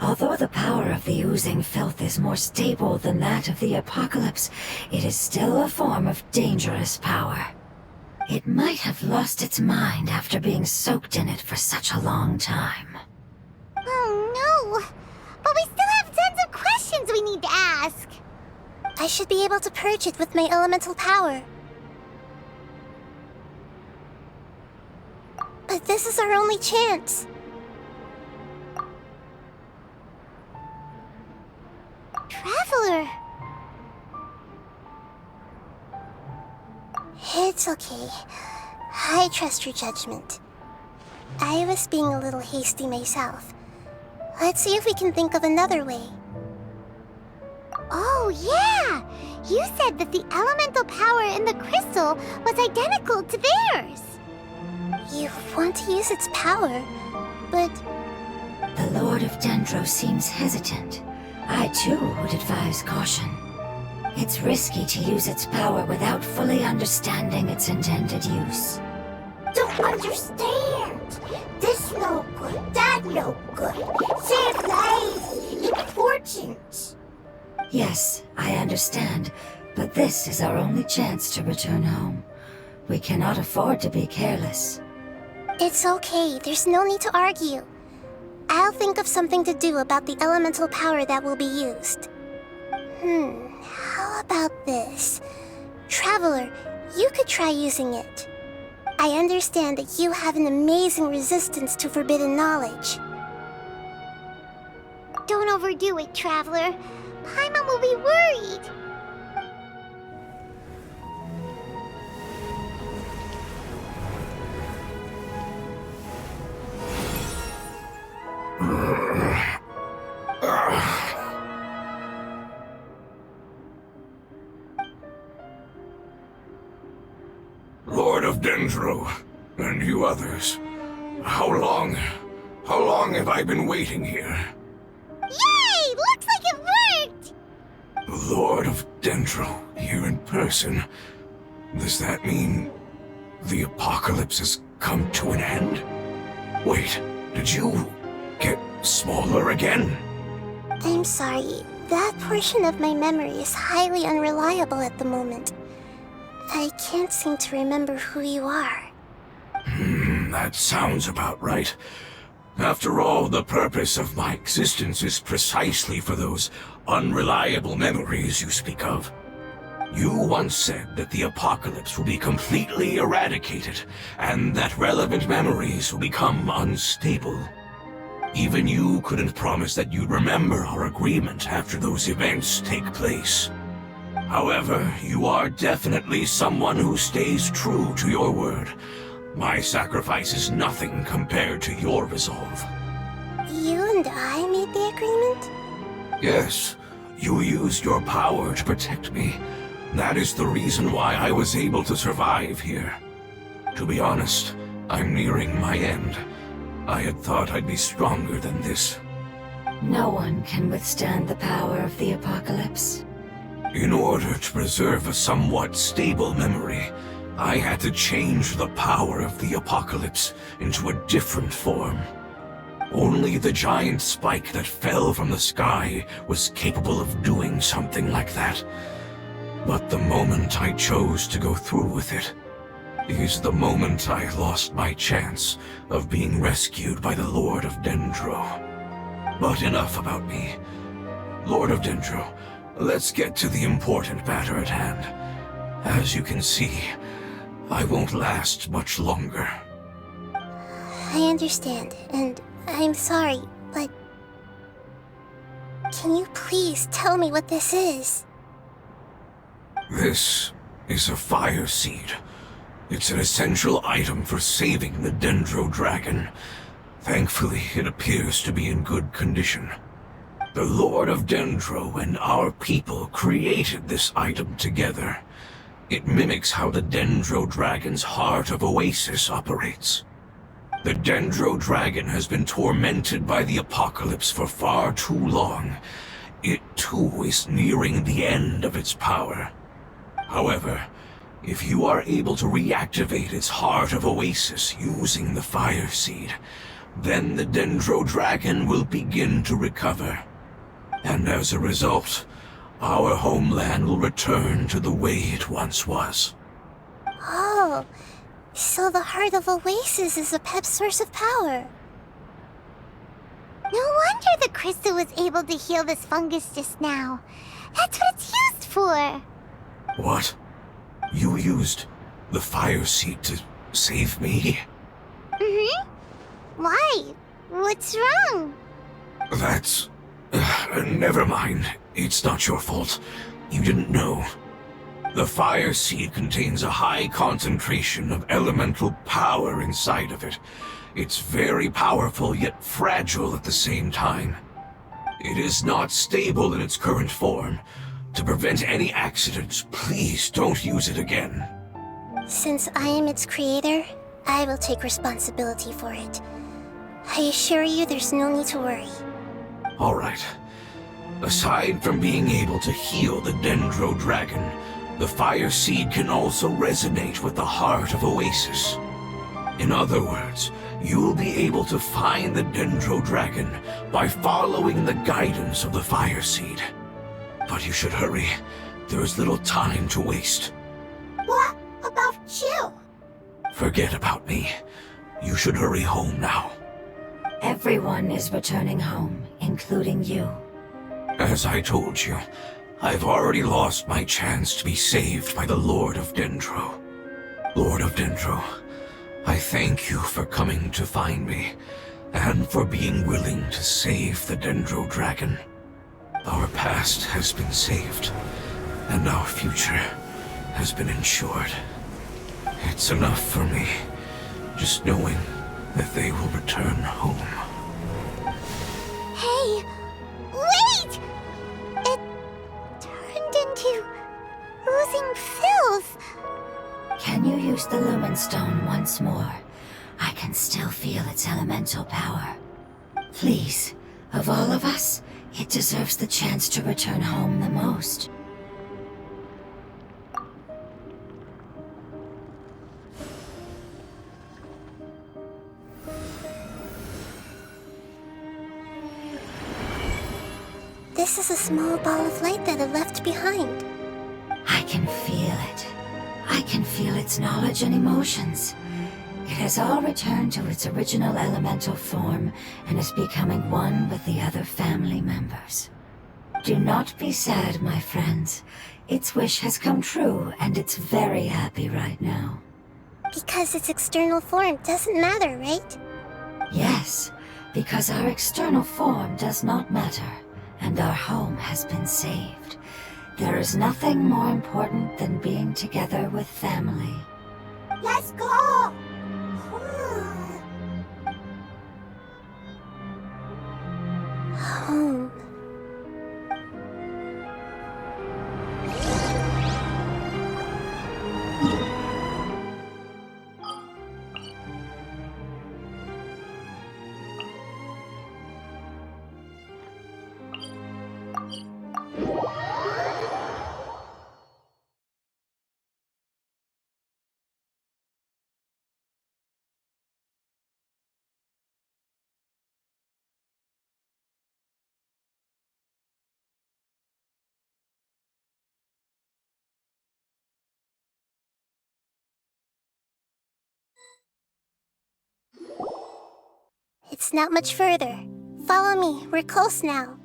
Although the power of the oozing filth is more stable than that of the apocalypse, it is still a form of dangerous power. It might have lost its mind after being soaked in it for such a long time. Oh no! But we still have tons of questions we need to ask. I should be able to purge it with my elemental power. But this is our only chance. Traveler! It's okay. I trust your judgment. I was being a little hasty myself. Let's see if we can think of another way. Oh, yeah! You said that the elemental power in the crystal was identical to theirs. You want to use its power, but The Lord of Dendro seems hesitant. I too would advise caution. It's risky to use its power without fully understanding its intended use. Don't understand. This no good, that no good. Save lives, important. Yes, I understand, but this is our only chance to return home. We cannot afford to be careless. it's okay. There's no need to argue. I'll think of something to do about the elemental power that will be used. How about this? Traveler, you could try using it. I understand that you have an amazing resistance to forbidden knowledge. Don't overdo it, Traveler. Paimon will be worried. Lord of Dendro, and you others. How long have I been waiting here? Yay! Looks like it worked! Lord of Dendro, here in person. Does that mean the apocalypse has come to an end? Wait, did you get smaller again? I'm sorry. That portion of my memory is highly unreliable at the moment. I can't seem to remember who you are. That sounds about right. After all, the purpose of my existence is precisely for those unreliable memories you speak of. You once said that the apocalypse will be completely eradicated, and that relevant memories will become unstable. Even you couldn't promise that you'd remember our agreement after those events take place. However, you are definitely someone who stays true to your word. My sacrifice is nothing compared to your resolve. You and I made the agreement? Yes, you used your power to protect me. That is the reason why I was able to survive here. To be honest, I'm nearing my end. I had thought I'd be stronger than this. No one can withstand the power of the apocalypse. In order to preserve a somewhat stable memory, I had to change the power of the apocalypse into a different form. Only the giant spike that fell from the sky was capable of doing something like that. But the moment I chose to go through with it is the moment I lost my chance of being rescued by the Lord of Dendro. But enough about me. Lord of Dendro, let's get to the important matter at hand. As you can see, I won't last much longer. I understand, and I'm sorry, but can you please tell me what this is? This is a fire seed. It's an essential item for saving the Dendro dragon. Thankfully, it appears to be in good condition. The Lord of Dendro and our people created this item together. It mimics how the Dendro dragon's heart of Oasis operates. The Dendro dragon has been tormented by the apocalypse for far too long. It too is nearing the end of its power. However, if you are able to reactivate its heart of Oasis using the fire seed, then the Dendro dragon will begin to recover. And as a result, our homeland will return to the way it once was. Oh, so the heart of Oasis is Apep's source of power. No wonder the crystal was able to heal this fungus just now. That's what it's used for. What? You used the fire seed to save me? Mm-hmm. Why? What's wrong? That's... never mind. It's not your fault. You didn't know. The fire seed contains a high concentration of elemental power inside of it. It's very powerful yet fragile at the same time. It is not stable in its current form. To prevent any accidents, please don't use it again. Since I am its creator, I will take responsibility for it. I assure you there's no need to worry. Alright. Aside from being able to heal the Dendro Dragon, the Fire Seed can also resonate with the heart of Oasis. In other words, you'll be able to find the Dendro Dragon by following the guidance of the Fire Seed. But you should hurry. There is little time to waste. What about you? Forget about me. You should hurry home now. Everyone is returning home, including you. As I told you, I've already lost my chance to be saved by the Lord of Dendro. Lord of Dendro, I thank you for coming to find me, and for being willing to save the Dendro Dragon. Our past has been saved, and our future has been ensured. It's enough for me, just knowing that they will return home. Hey, wait! It turned into oozing filth. Can you use the Lumen Stone once more? I can still feel its elemental power. Please, of all of us, it deserves the chance to return home the most. This is a small ball of light that it left behind. I can feel it. I can feel its knowledge and emotions. It has all returned to its original elemental form and is becoming one with the other family members. Do not be sad, my friends. Its wish has come true, and it's very happy right now. Because its external form doesn't matter, right? Yes, because our external form does not matter, and our home has been saved. There is nothing more important than being together with family. Let's go! Home. It's not much further. Follow me, we're close now.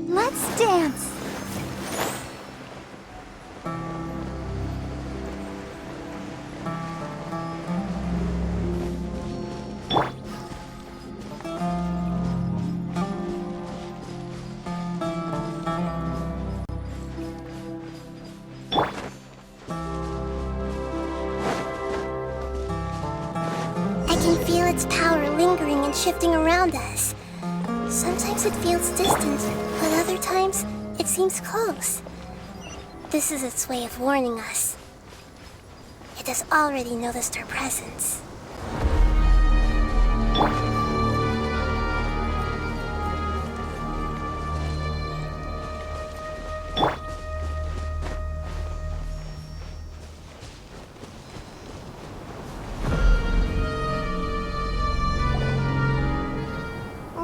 Let's dance. I can feel its power lingering and shifting around us. Sometimes it feels distant, but other times it seems close. This is its way of warning us. It has already noticed our presence.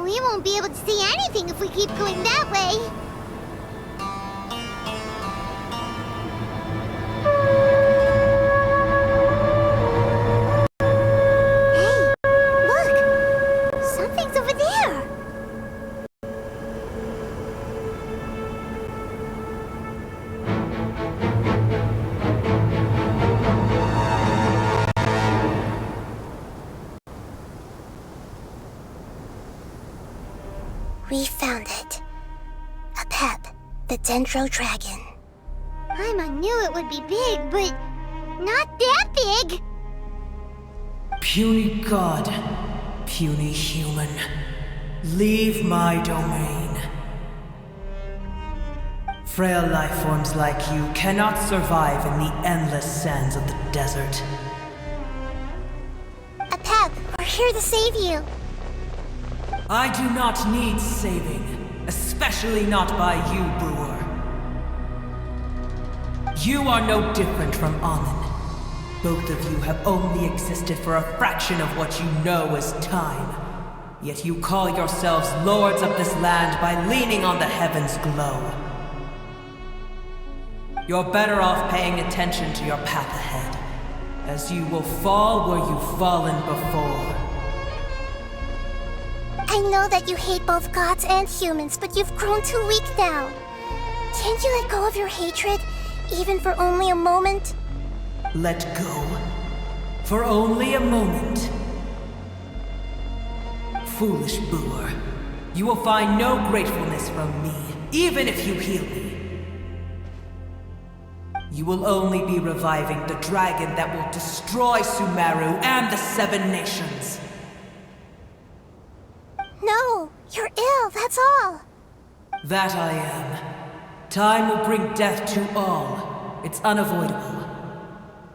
We won't be able to see anything if we keep going that way. Hey, look! Something's over there! We found it. Apep, The Dendro Dragon. Paimon knew it would be big, but not that big. Puny god, puny human, leave my domain. Frail life forms like you cannot survive in the endless sands of the desert. Apep, we're here to save you. I do not need saving, especially not by you, Brewer. You are no different from Amun. Both of you have only existed for a fraction of what you know as time. Yet you call yourselves lords of this land by leaning on the heavens' glow. You're better off paying attention to your path ahead, as you will fall where you've fallen before. I know that you hate both gods and humans, but you've grown too weak now. Can't you let go of your hatred, even for only a moment? Let go? For only a moment? Foolish Brewer, you will find no gratefulness from me, even if you heal me. You will only be reviving the dragon that will destroy Sumeru and the Seven Nations. No, you're ill, that's all. That I am. Time will bring death to all. It's unavoidable.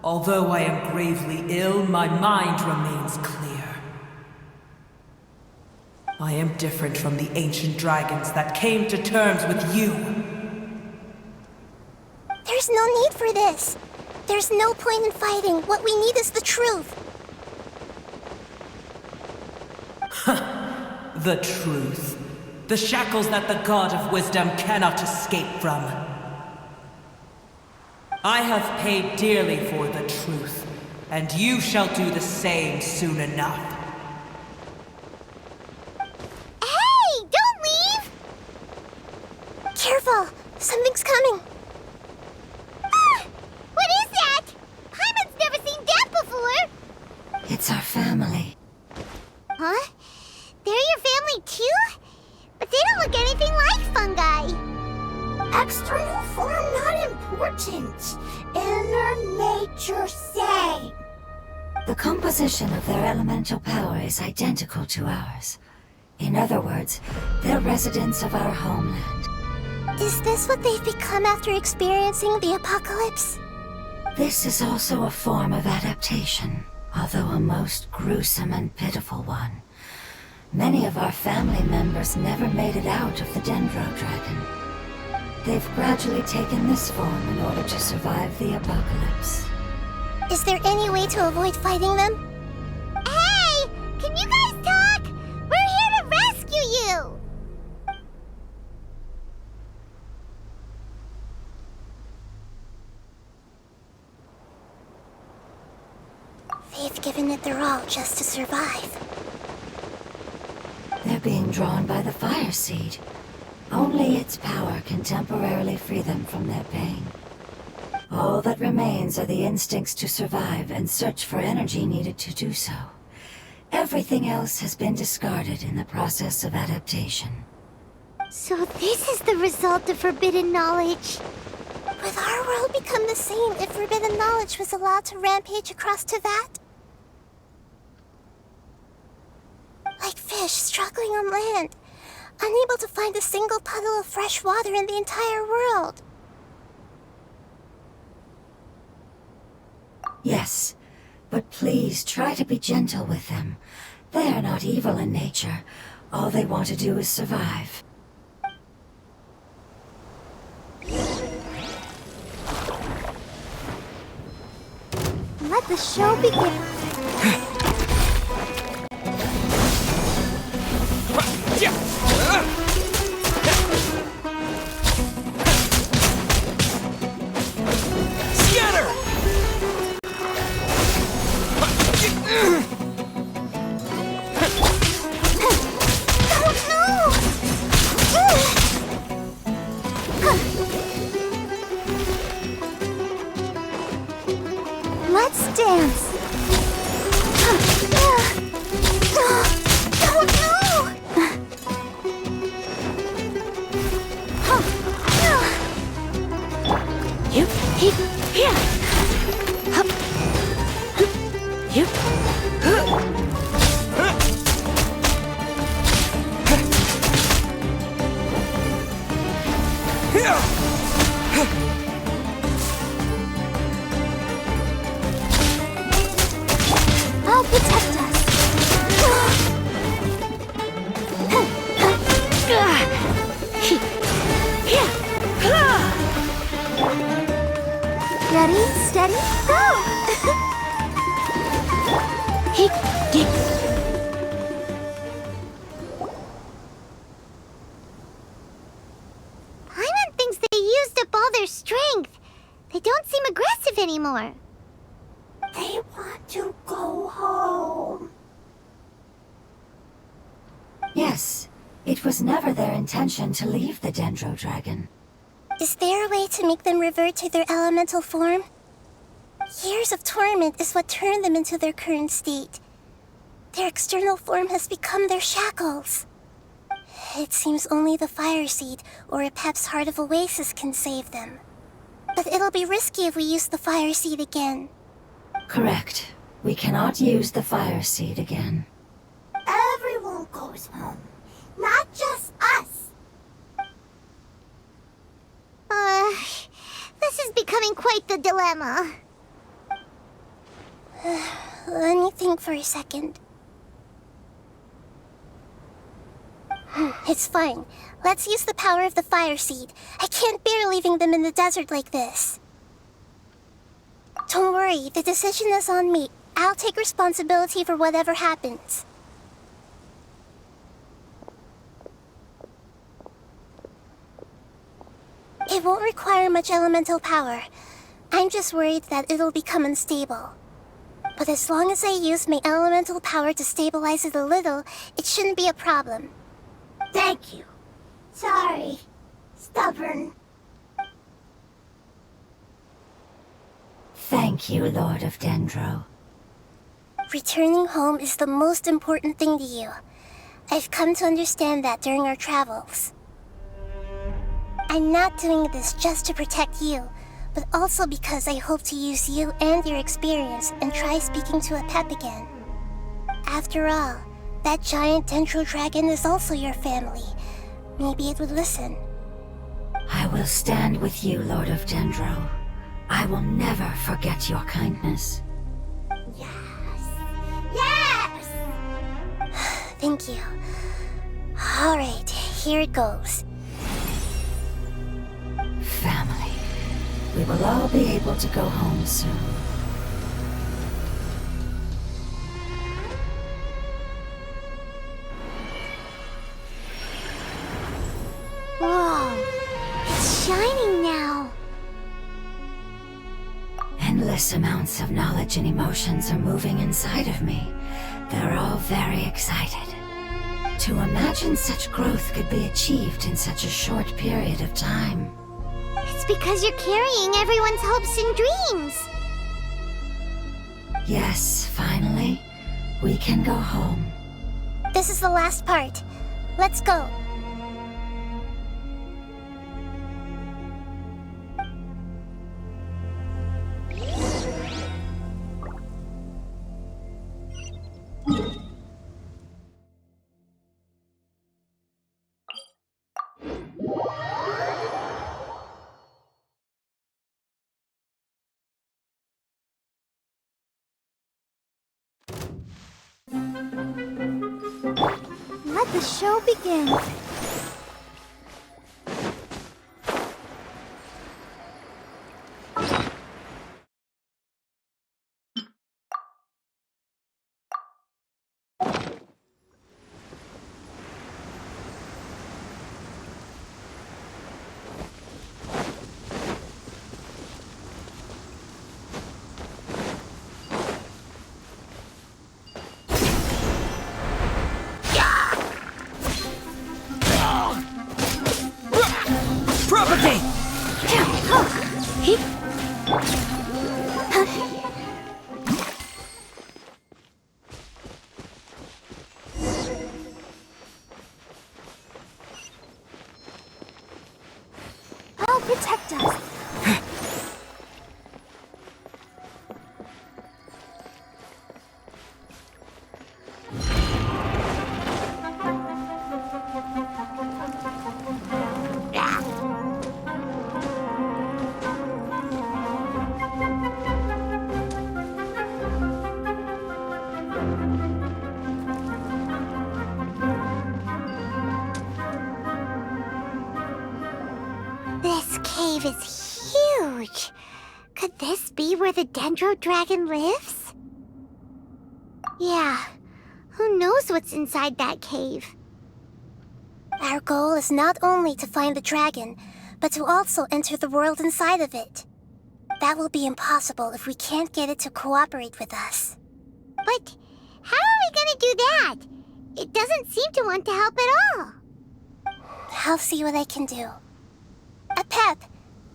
Although I am gravely ill, my mind remains clear. I am different from the ancient dragons that came to terms with you. There's no need for this. There's no point in fighting. What we need is the truth. The truth. The shackles that the God of Wisdom cannot escape from. I have paid dearly for the truth, and you shall do the same soon enough. Hey, don't leave! Careful, something's coming. Ah, what is that? Paimon's never seen that before. It's our family. Huh? They're your family too? But they don't look anything like fungi. External form not important. Inner nature same. The composition of their elemental power is identical to ours. In other words, they're residents of our homeland. Is this what they've become after experiencing the apocalypse? This is also a form of adaptation, although a most gruesome and pitiful one. Many of our family members never made it out of the Dendro Dragon. They've gradually taken this form in order to survive the apocalypse. Is there any way to avoid fighting them? Hey! Can you guys talk? We're here to rescue you! They've given it their all just to survive. They're being drawn by the fire seed. Only its power can temporarily free them from their pain. All that remains are the instincts to survive and search for energy needed to do so. Everything else has been discarded in the process of adaptation. So this is the result of forbidden knowledge. Would our world become the same if forbidden knowledge was allowed to rampage across Tevat? Like fish struggling on land, unable to find a single puddle of fresh water in the entire world. Yes, but please try to be gentle with them. They are not evil in nature. All they want to do is survive. Let the show begin. Let's dance. I'll protect us. Ready, steady, go! Paimon thinks they used up all their strength. They don't seem aggressive anymore. They want to go home. Yes, it was never their intention to leave the Dendro Dragon. Is there a way to make them revert to their elemental form? Years of torment is what turned them into their current state. Their external form has become their shackles. It seems only the Fire Seed or Apep's Heart of Oasis can save them. But it'll be risky if we use the Fire Seed again. Correct. We cannot use the Fire Seed again. Everyone goes home, not just us. This is becoming quite the dilemma. Let me think for a second. It's fine. Let's use the power of the Fire Seed. I can't bear leaving them in the desert like this. Don't worry, the decision is on me. I'll take responsibility for whatever happens. It won't require much elemental power. I'm just worried that it'll become unstable. But as long as I use my elemental power to stabilize it a little, it shouldn't be a problem. Thank you. Sorry. Stubborn. Thank you, Lord of Dendro. Returning home is the most important thing to you. I've come to understand that during our travels. I'm not doing this just to protect you, but also because I hope to use you and your experience and try speaking to Apep again. After all, that giant Dendro Dragon is also your family. Maybe it would listen. I will stand with you, Lord of Dendro. I will never forget your kindness. Yes! Thank you. Alright, here it goes. Family. We will all be able to go home soon. Whoa, it's shining now. Endless amounts of knowledge and emotions are moving inside of me. They're all very excited. To imagine such growth could be achieved in such a short period of time. It's because you're carrying everyone's hopes and dreams. Yes, finally, we can go home. This is the last part. Let's go. Let the show begin. Propagate! I'll protect us. cave is huge. Could this be where the Dendro Dragon lives? Yeah, who knows what's inside that cave? Our goal is not only to find the dragon, but to also enter the world inside of it. That will be impossible if we can't get it to cooperate with us. But how are we gonna do that? It doesn't seem to want to help at all. I'll see what I can do. Apep,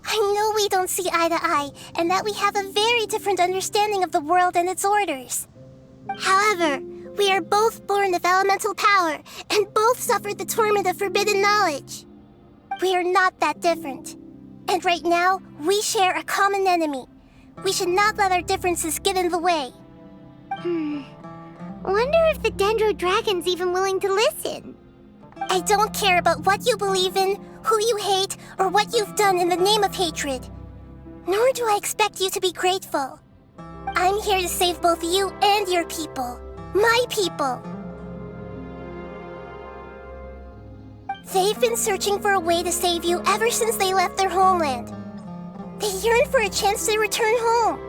I know we don't see eye to eye, and that we have a very different understanding of the world and its orders. However, we are both born of elemental power, and both suffered the torment of forbidden knowledge. We are not that different. And right now, we share a common enemy. We should not let our differences get in the way. Wonder if the Dendro Dragon's even willing to listen. I don't care about what you believe in, who you hate, or what you've done in the name of hatred. Nor do I expect you to be grateful. I'm here to save both you and your people. My people. They've been searching for a way to save you ever since they left their homeland. They yearn for a chance to return home.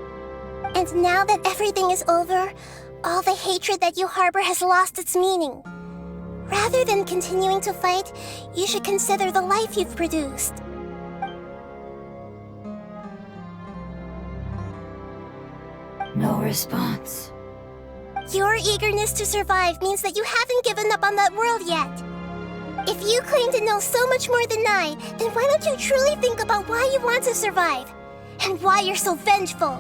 And now that everything is over, all the hatred that you harbor has lost its meaning. Rather than continuing to fight, you should consider the life you've produced. No response. Your eagerness to survive means that you haven't given up on that world yet. If you claim to know so much more than I, then why don't you truly think about why you want to survive? And why you're so vengeful?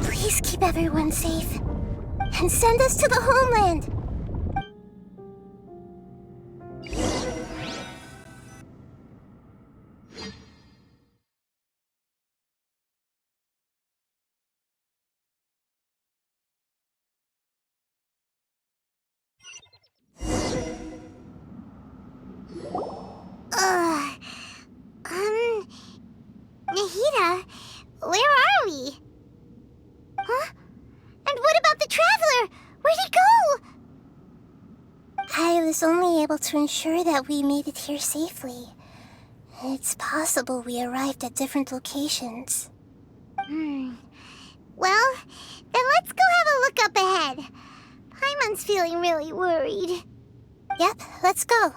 Please keep everyone safe. And send us to the homeland. Nahida, where are we? Huh? And what about the Traveler? Where'd he go? I was only able to ensure that we made it here safely. It's possible we arrived at different locations. Well, then let's go have a look up ahead. Paimon's feeling really worried. Yep, let's go.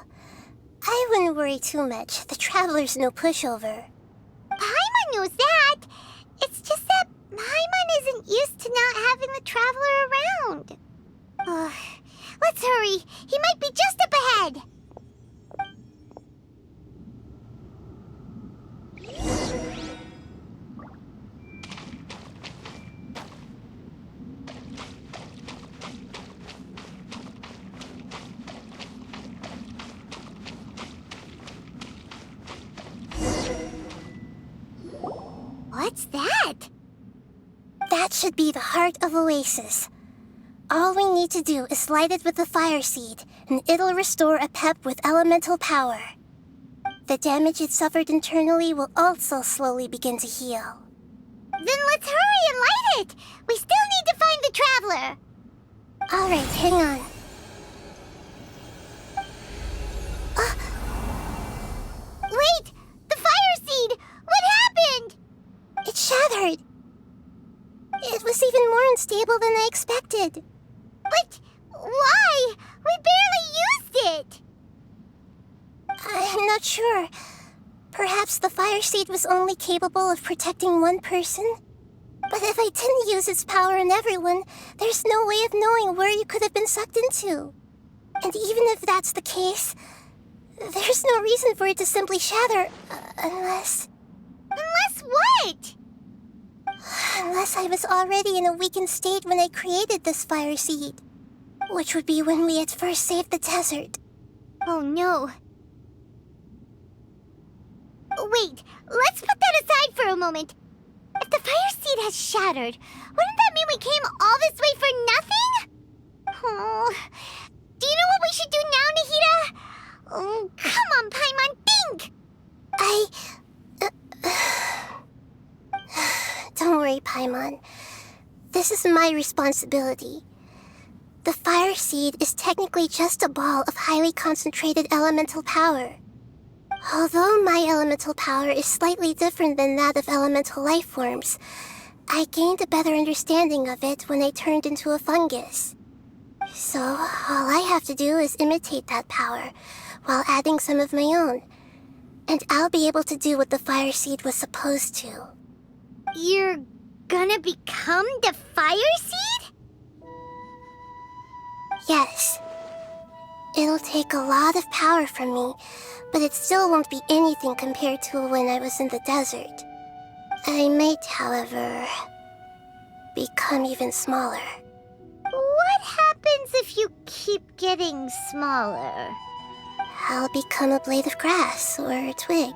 I wouldn't worry too much. The Traveler's no pushover. Paimon knows that. It's just that Paimon isn't used to not having the Traveler around. Let's hurry. He might be just up ahead. What's that? That should be the heart of Oasis. All we need to do is light it with the fire seed, and it'll restore Apep with elemental power. The damage it suffered internally will also slowly begin to heal. Then let's hurry and light it! We still need to find the Traveler! Alright, hang on. Wait! The fire seed! What happened? It shattered! It was even more unstable than I expected. But why? We barely used it! I'm not sure. Perhaps the fire seed was only capable of protecting one person? But if I didn't use its power on everyone, there's no way of knowing where you could have been sucked into. And even if that's the case, there's no reason for it to simply shatter, unless... Unless what? Unless I was already in a weakened state when I created this fire seed. Which would be when we had first saved the desert. Oh no. Wait, let's put that aside for a moment. If the fire seed has shattered, wouldn't that mean we came all this way for nothing? Oh, do you know what we should do now, Nahida? Oh, come on, Paimon, think! Paimon. This is my responsibility. The fire seed is technically just a ball of highly concentrated elemental power. Although my elemental power is slightly different than that of elemental life forms, I gained a better understanding of it when I turned into a fungus. So, all I have to do is imitate that power, while adding some of my own. And I'll be able to do what the fire seed was supposed to. You're gonna become the fire seed? Yes. It'll take a lot of power from me, but it still won't be anything compared to when I was in the desert. I might, however, become even smaller. What happens if you keep getting smaller? I'll become a blade of grass or a twig.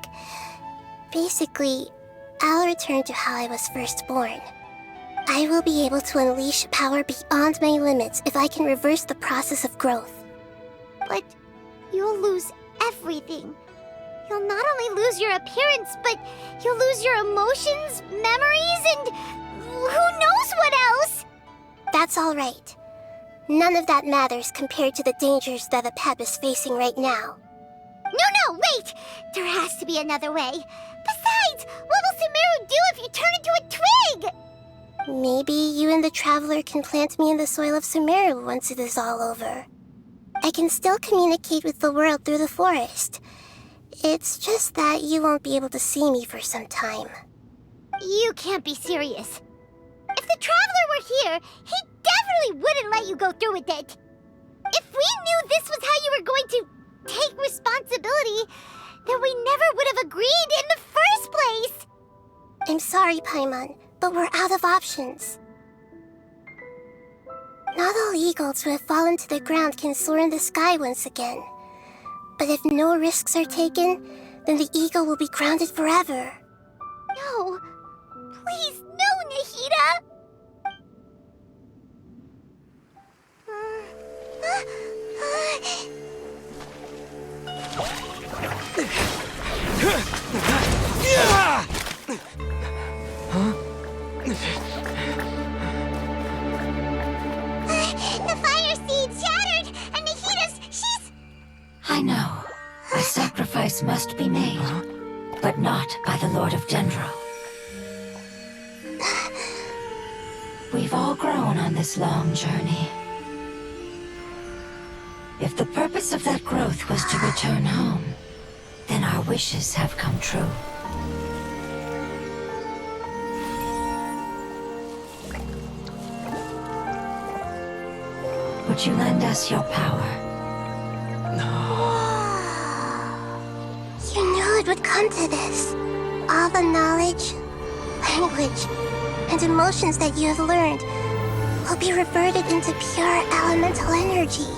Basically, I'll return to how I was first born. I will be able to unleash power beyond my limits if I can reverse the process of growth. But you'll lose everything. You'll not only lose your appearance, but you'll lose your emotions, memories, and who knows what else? That's all right. None of that matters compared to the dangers that Apep is facing right now. No, wait! There has to be another way. Besides, what will Sumeru do if you turn into a twig? Maybe you and the Traveler can plant me in the soil of Sumeru once it is all over. I can still communicate with the world through the forest. It's just that you won't be able to see me for some time. You can't be serious. If the Traveler were here, he definitely wouldn't let you go through with it. If we knew this was how you were going to take responsibility, then we never would have agreed in the first place. I'm sorry, Paimon, but we're out of options. Not all eagles who have fallen to the ground can soar in the sky once again. But if no risks are taken, then the eagle will be grounded forever. No. Please, no, Nahida! The fire seed shattered, and she's... I know. A sacrifice must be made, but not by the Lord of Dendro. We've all grown on this long journey. If the purpose of that growth was to return home, then our wishes have come true. Would you lend us your power? You knew it would come to this. All the knowledge, language, and emotions that you have learned will be reverted into pure elemental energy.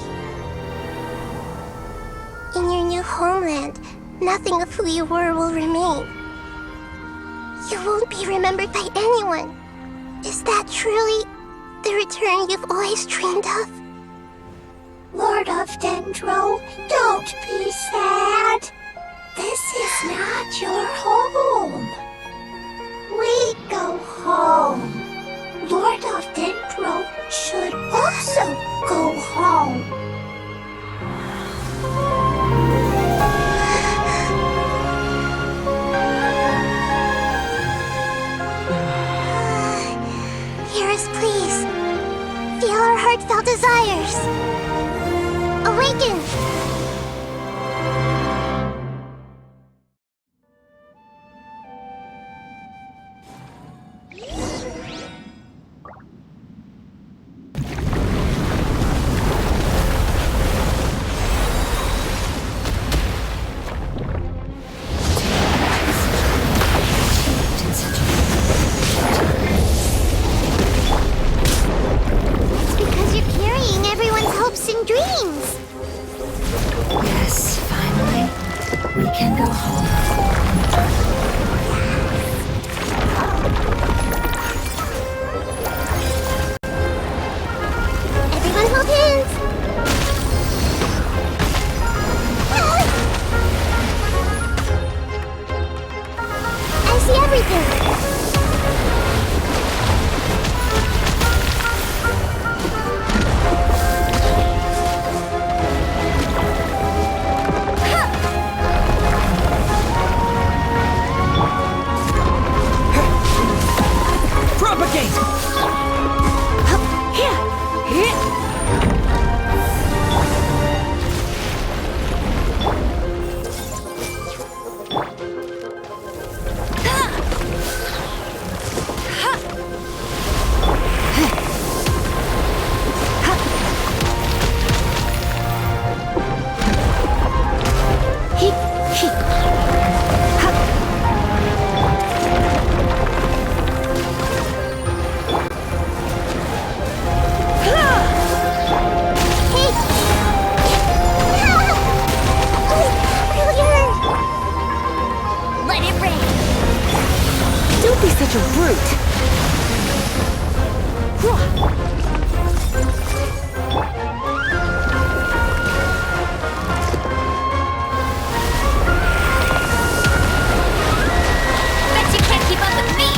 In your new homeland, nothing of who you were will remain. You won't be remembered by anyone. Is that truly the return you've always dreamed of? Lord of Dendro, don't be sad. This is not your home. We go home. Lord of Dendro should also go home. Hear us, please. Feel our heartfelt desires. Awaken! It's because you're carrying everyone's hopes and dreams. Yes, finally, we can go home. Everyone hold hands! I see everything! Let it rain. Don't be such a brute. Bet you can't keep up with me.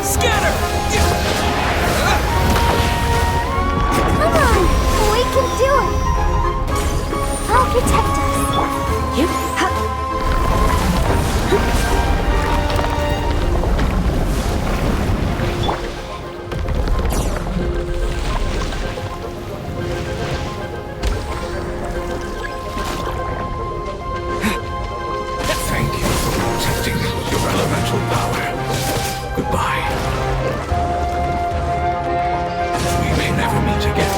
Scatter! Come on, we can do it. I'll protect us. Thank you for protecting your elemental power. Goodbye. We may never meet again.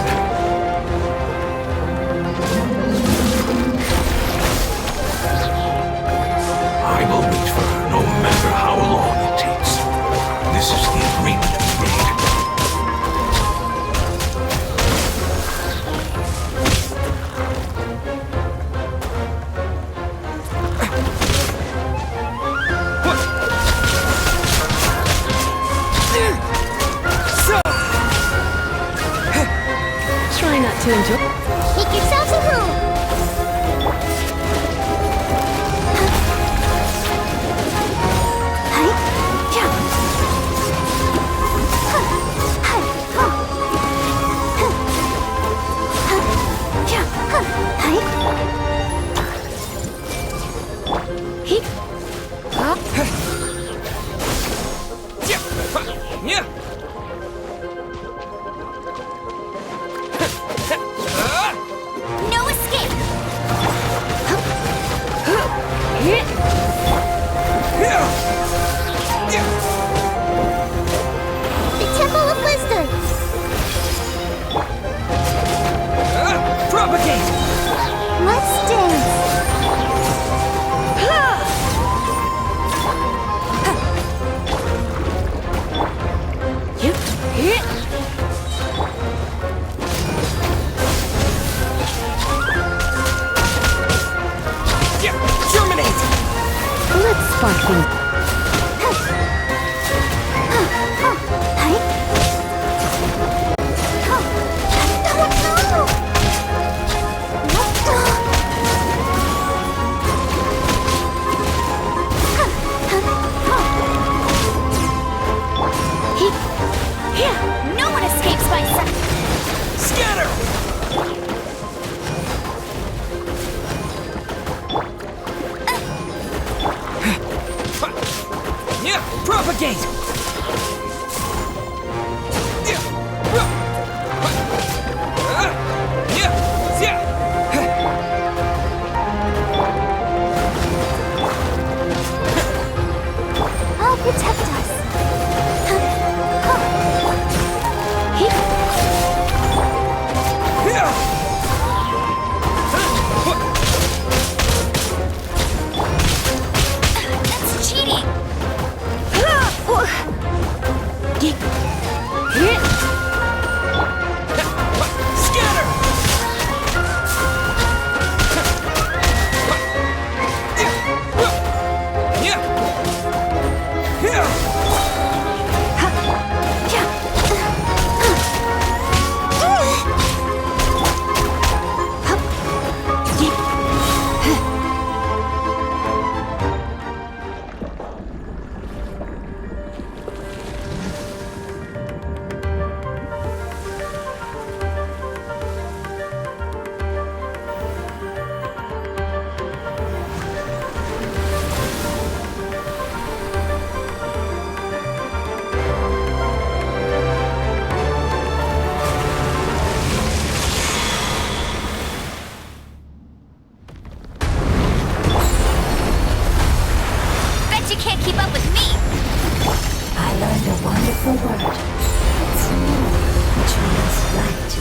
I will wait for her no matter how long it takes. This is the agreement we made. Try not to enjoy. Make yourselves at home. Yeah. No escape. The Temple of Wisdom. Propagate! Let's dance. Germinate! Let's spark things. No one escapes my sight. Scatter! Yeah, propagate! I'll protect us. That's cheating. Scatter! Bet you can't keep up with me. I learned a wonderful word. It's new, which means light.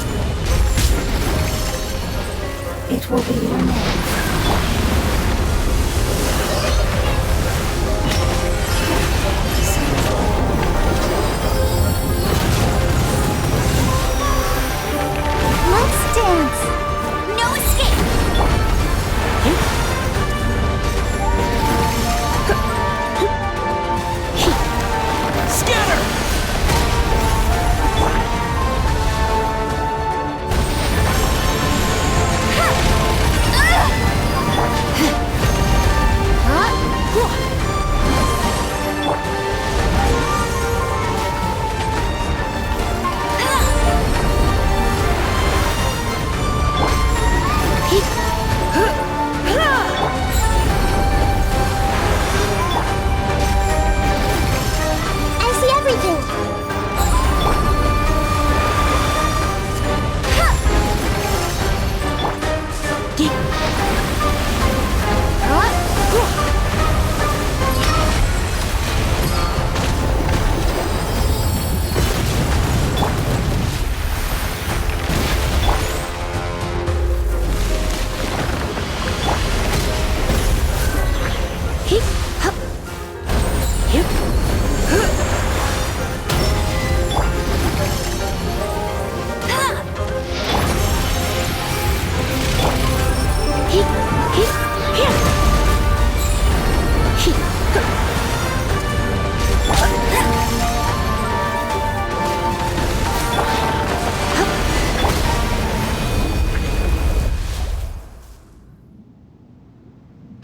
It will be your name. Let's dance. No escape.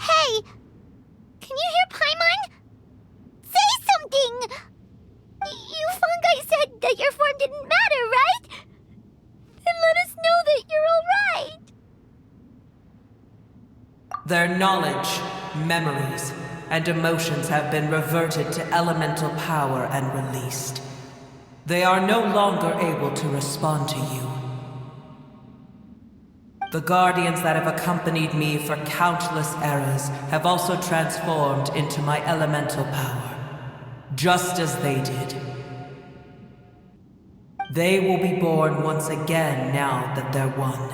Hey! Can you hear Paimon? Say something! You fungi said that your form didn't matter, right? Then let us know that you're alright! Their knowledge, memories, and emotions have been reverted to elemental power and released. They are no longer able to respond to you. The guardians that have accompanied me for countless eras have also transformed into my elemental power, just as they did. They will be born once again now that they're one.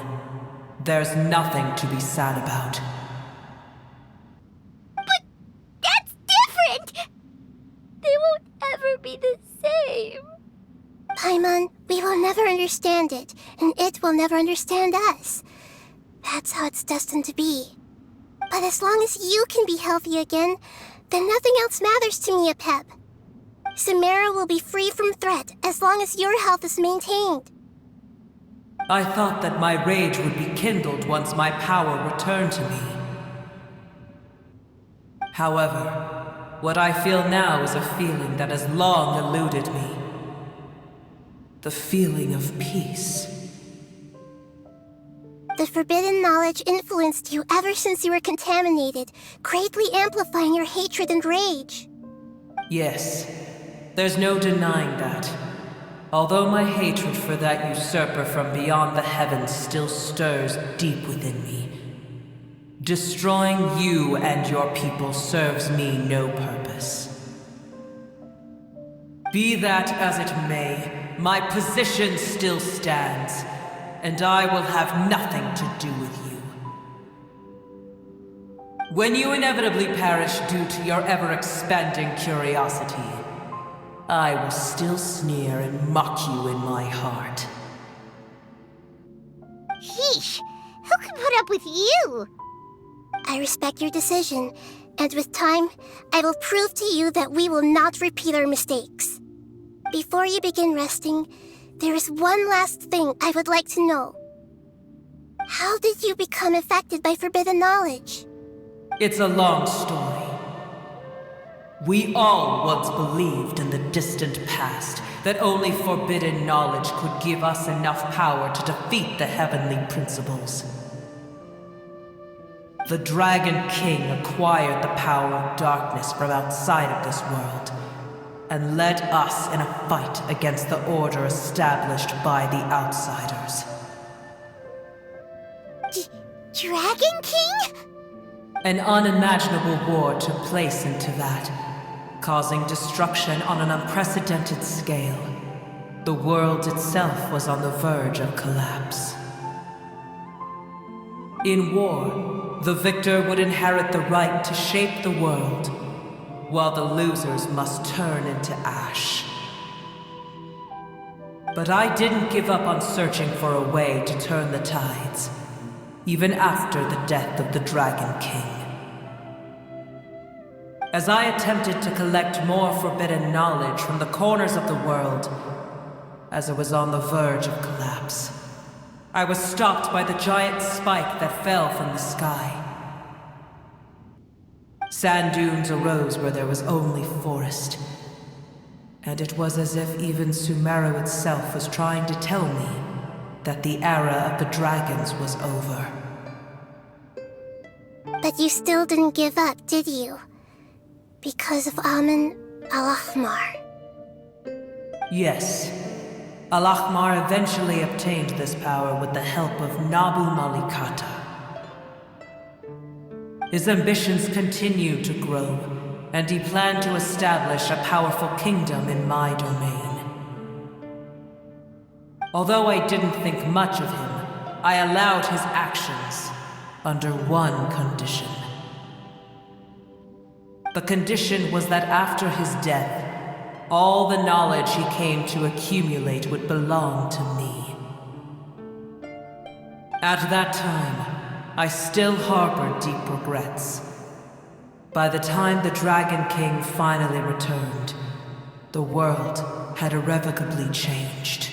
There's nothing to be sad about. But that's different! They won't ever be the same. Paimon, we will never understand it, and it will never understand us. That's how it's destined to be. But as long as you can be healthy again, then nothing else matters to me, Apep. Samara will be free from threat as long as your health is maintained. I thought that my rage would be kindled once my power returned to me. However, what I feel now is a feeling that has long eluded me. The feeling of peace. The forbidden knowledge influenced you ever since you were contaminated, greatly amplifying your hatred and rage. Yes, there's no denying that. Although my hatred for that usurper from beyond the heavens still stirs deep within me, destroying you and your people serves me no purpose. Be that as it may, my position still stands, and I will have nothing to do with you. When you inevitably perish due to your ever-expanding curiosity, I will still sneer and mock you in my heart. Yeesh! Who can put up with you? I respect your decision, and with time, I will prove to you that we will not repeat our mistakes. Before you begin resting, there is one last thing I would like to know. How did you become affected by forbidden knowledge? It's a long story. We all once believed in the distant past that only forbidden knowledge could give us enough power to defeat the heavenly principles. The Dragon King acquired the power of darkness from outside of this world and led us in a fight against the order established by the outsiders. Dragon King? An unimaginable war took place into that, causing destruction on an unprecedented scale. The world itself was on the verge of collapse. In war, the victor would inherit the right to shape the world, while the losers must turn into ash. But I didn't give up on searching for a way to turn the tides, even after the death of the Dragon King. As I attempted to collect more forbidden knowledge from the corners of the world, as it was on the verge of collapse, I was stopped by the giant spike that fell from the sky. Sand dunes arose where there was only forest, and it was as if even Sumeru itself was trying to tell me that the era of the dragons was over. But you still didn't give up, did you? Because of Amun Al-Ahmar. Yes. Al-Ahmar eventually obtained this power with the help of Nabu Malikata. His ambitions continued to grow, and he planned to establish a powerful kingdom in my domain. Although I didn't think much of him, I allowed his actions under one condition. The condition was that after his death, all the knowledge he came to accumulate would belong to me. At that time, I still harbored deep regrets. By the time the Dragon King finally returned, the world had irrevocably changed.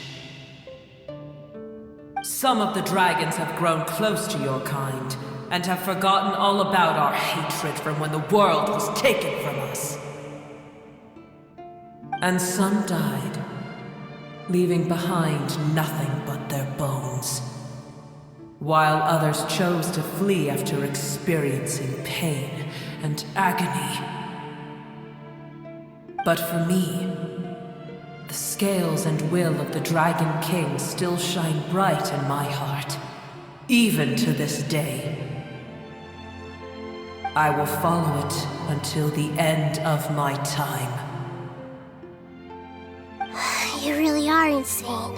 Some of the dragons have grown close to your kind, and have forgotten all about our hatred from when the world was taken from us. And some died, leaving behind nothing but their bones, while others chose to flee after experiencing pain and agony. But for me, the scales and will of the Dragon King still shine bright in my heart, even to this day. I will follow it until the end of my time. You really are insane.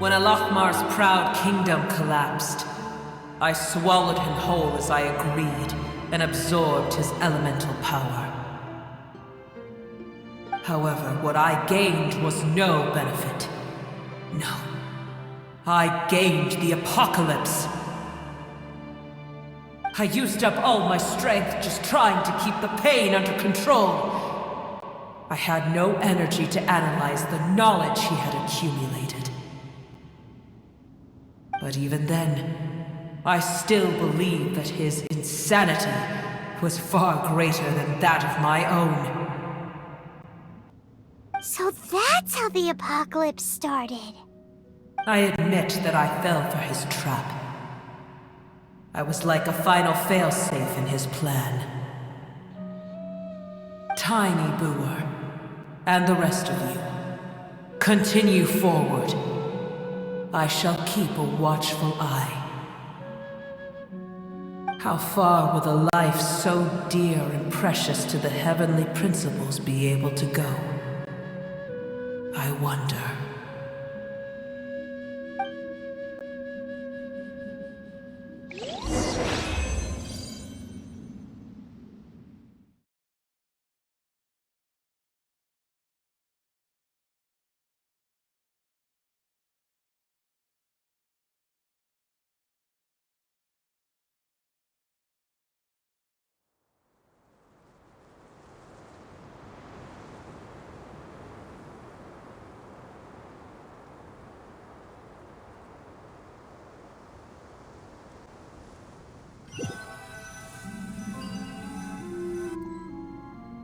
When Alakmar's proud kingdom collapsed, I swallowed him whole as I agreed and absorbed his elemental power. However, what I gained was no benefit. No. I gained the apocalypse. I used up all my strength just trying to keep the pain under control. I had no energy to analyze the knowledge he had accumulated. But even then, I still believed that his insanity was far greater than that of my own. So that's how the apocalypse started. I admit that I fell for his trap. I was like a final failsafe in his plan. Tiny Booer, and the rest of you, continue forward. I shall keep a watchful eye. How far will a life so dear and precious to the heavenly principles be able to go? I wonder.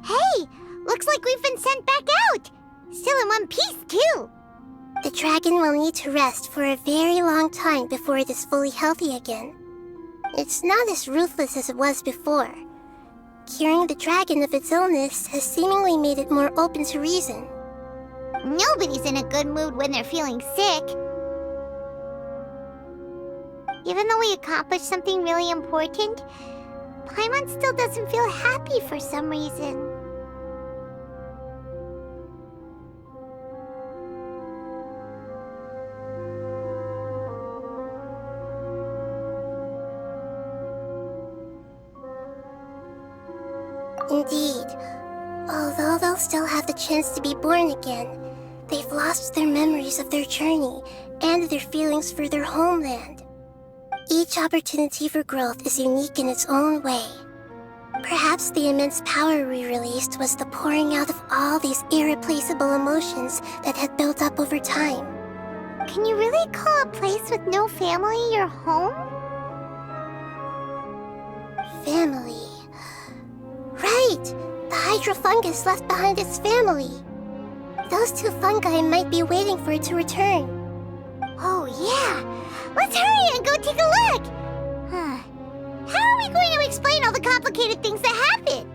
Hey! Looks like we've been sent back out! Still in one piece, too! The dragon will need to rest for a very long time before it is fully healthy again. It's not as ruthless as it was before. Curing the dragon of its illness has seemingly made it more open to reason. Nobody's in a good mood when they're feeling sick. Even though we accomplished something really important, Paimon still doesn't feel happy for some reason. Indeed. Although they'll still have the chance to be born again, they've lost their memories of their journey and their feelings for their homeland. Each opportunity for growth is unique in its own way. Perhaps the immense power we released was the pouring out of all these irreplaceable emotions that had built up over time. Can you really call a place with no family your home? Family. Right! The Hydra fungus left behind its family. Those two fungi might be waiting for it to return. Oh, yeah! Let's hurry and go take a look! How are we going to explain all the complicated things that happened?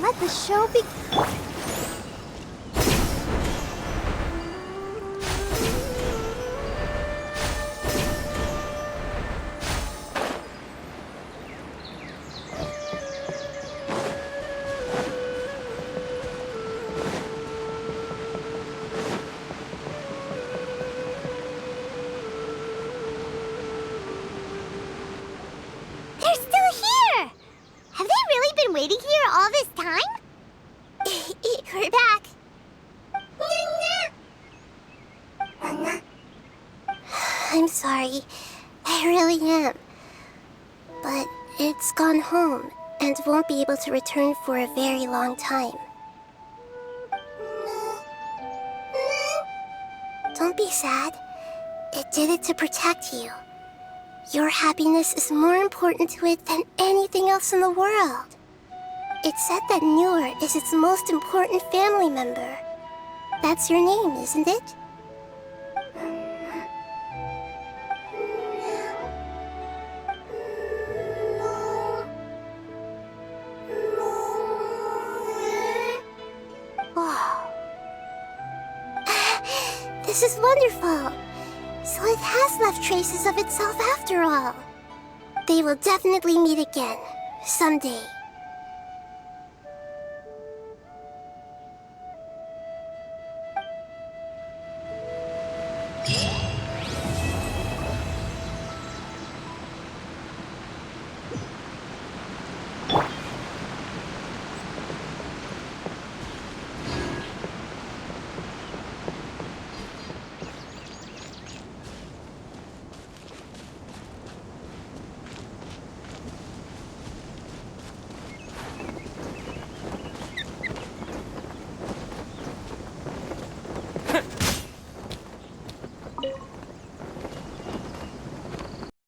Let the show be... this time? We're back. I'm sorry. I really am. But it's gone home and won't be able to return for a very long time. Don't be sad. It did it to protect you. Your happiness is more important to it than anything else in the world. It's said that Newer is its most important family member. That's your name, isn't it? Oh. This is wonderful. So it has left traces of itself after all. They will definitely meet again, someday.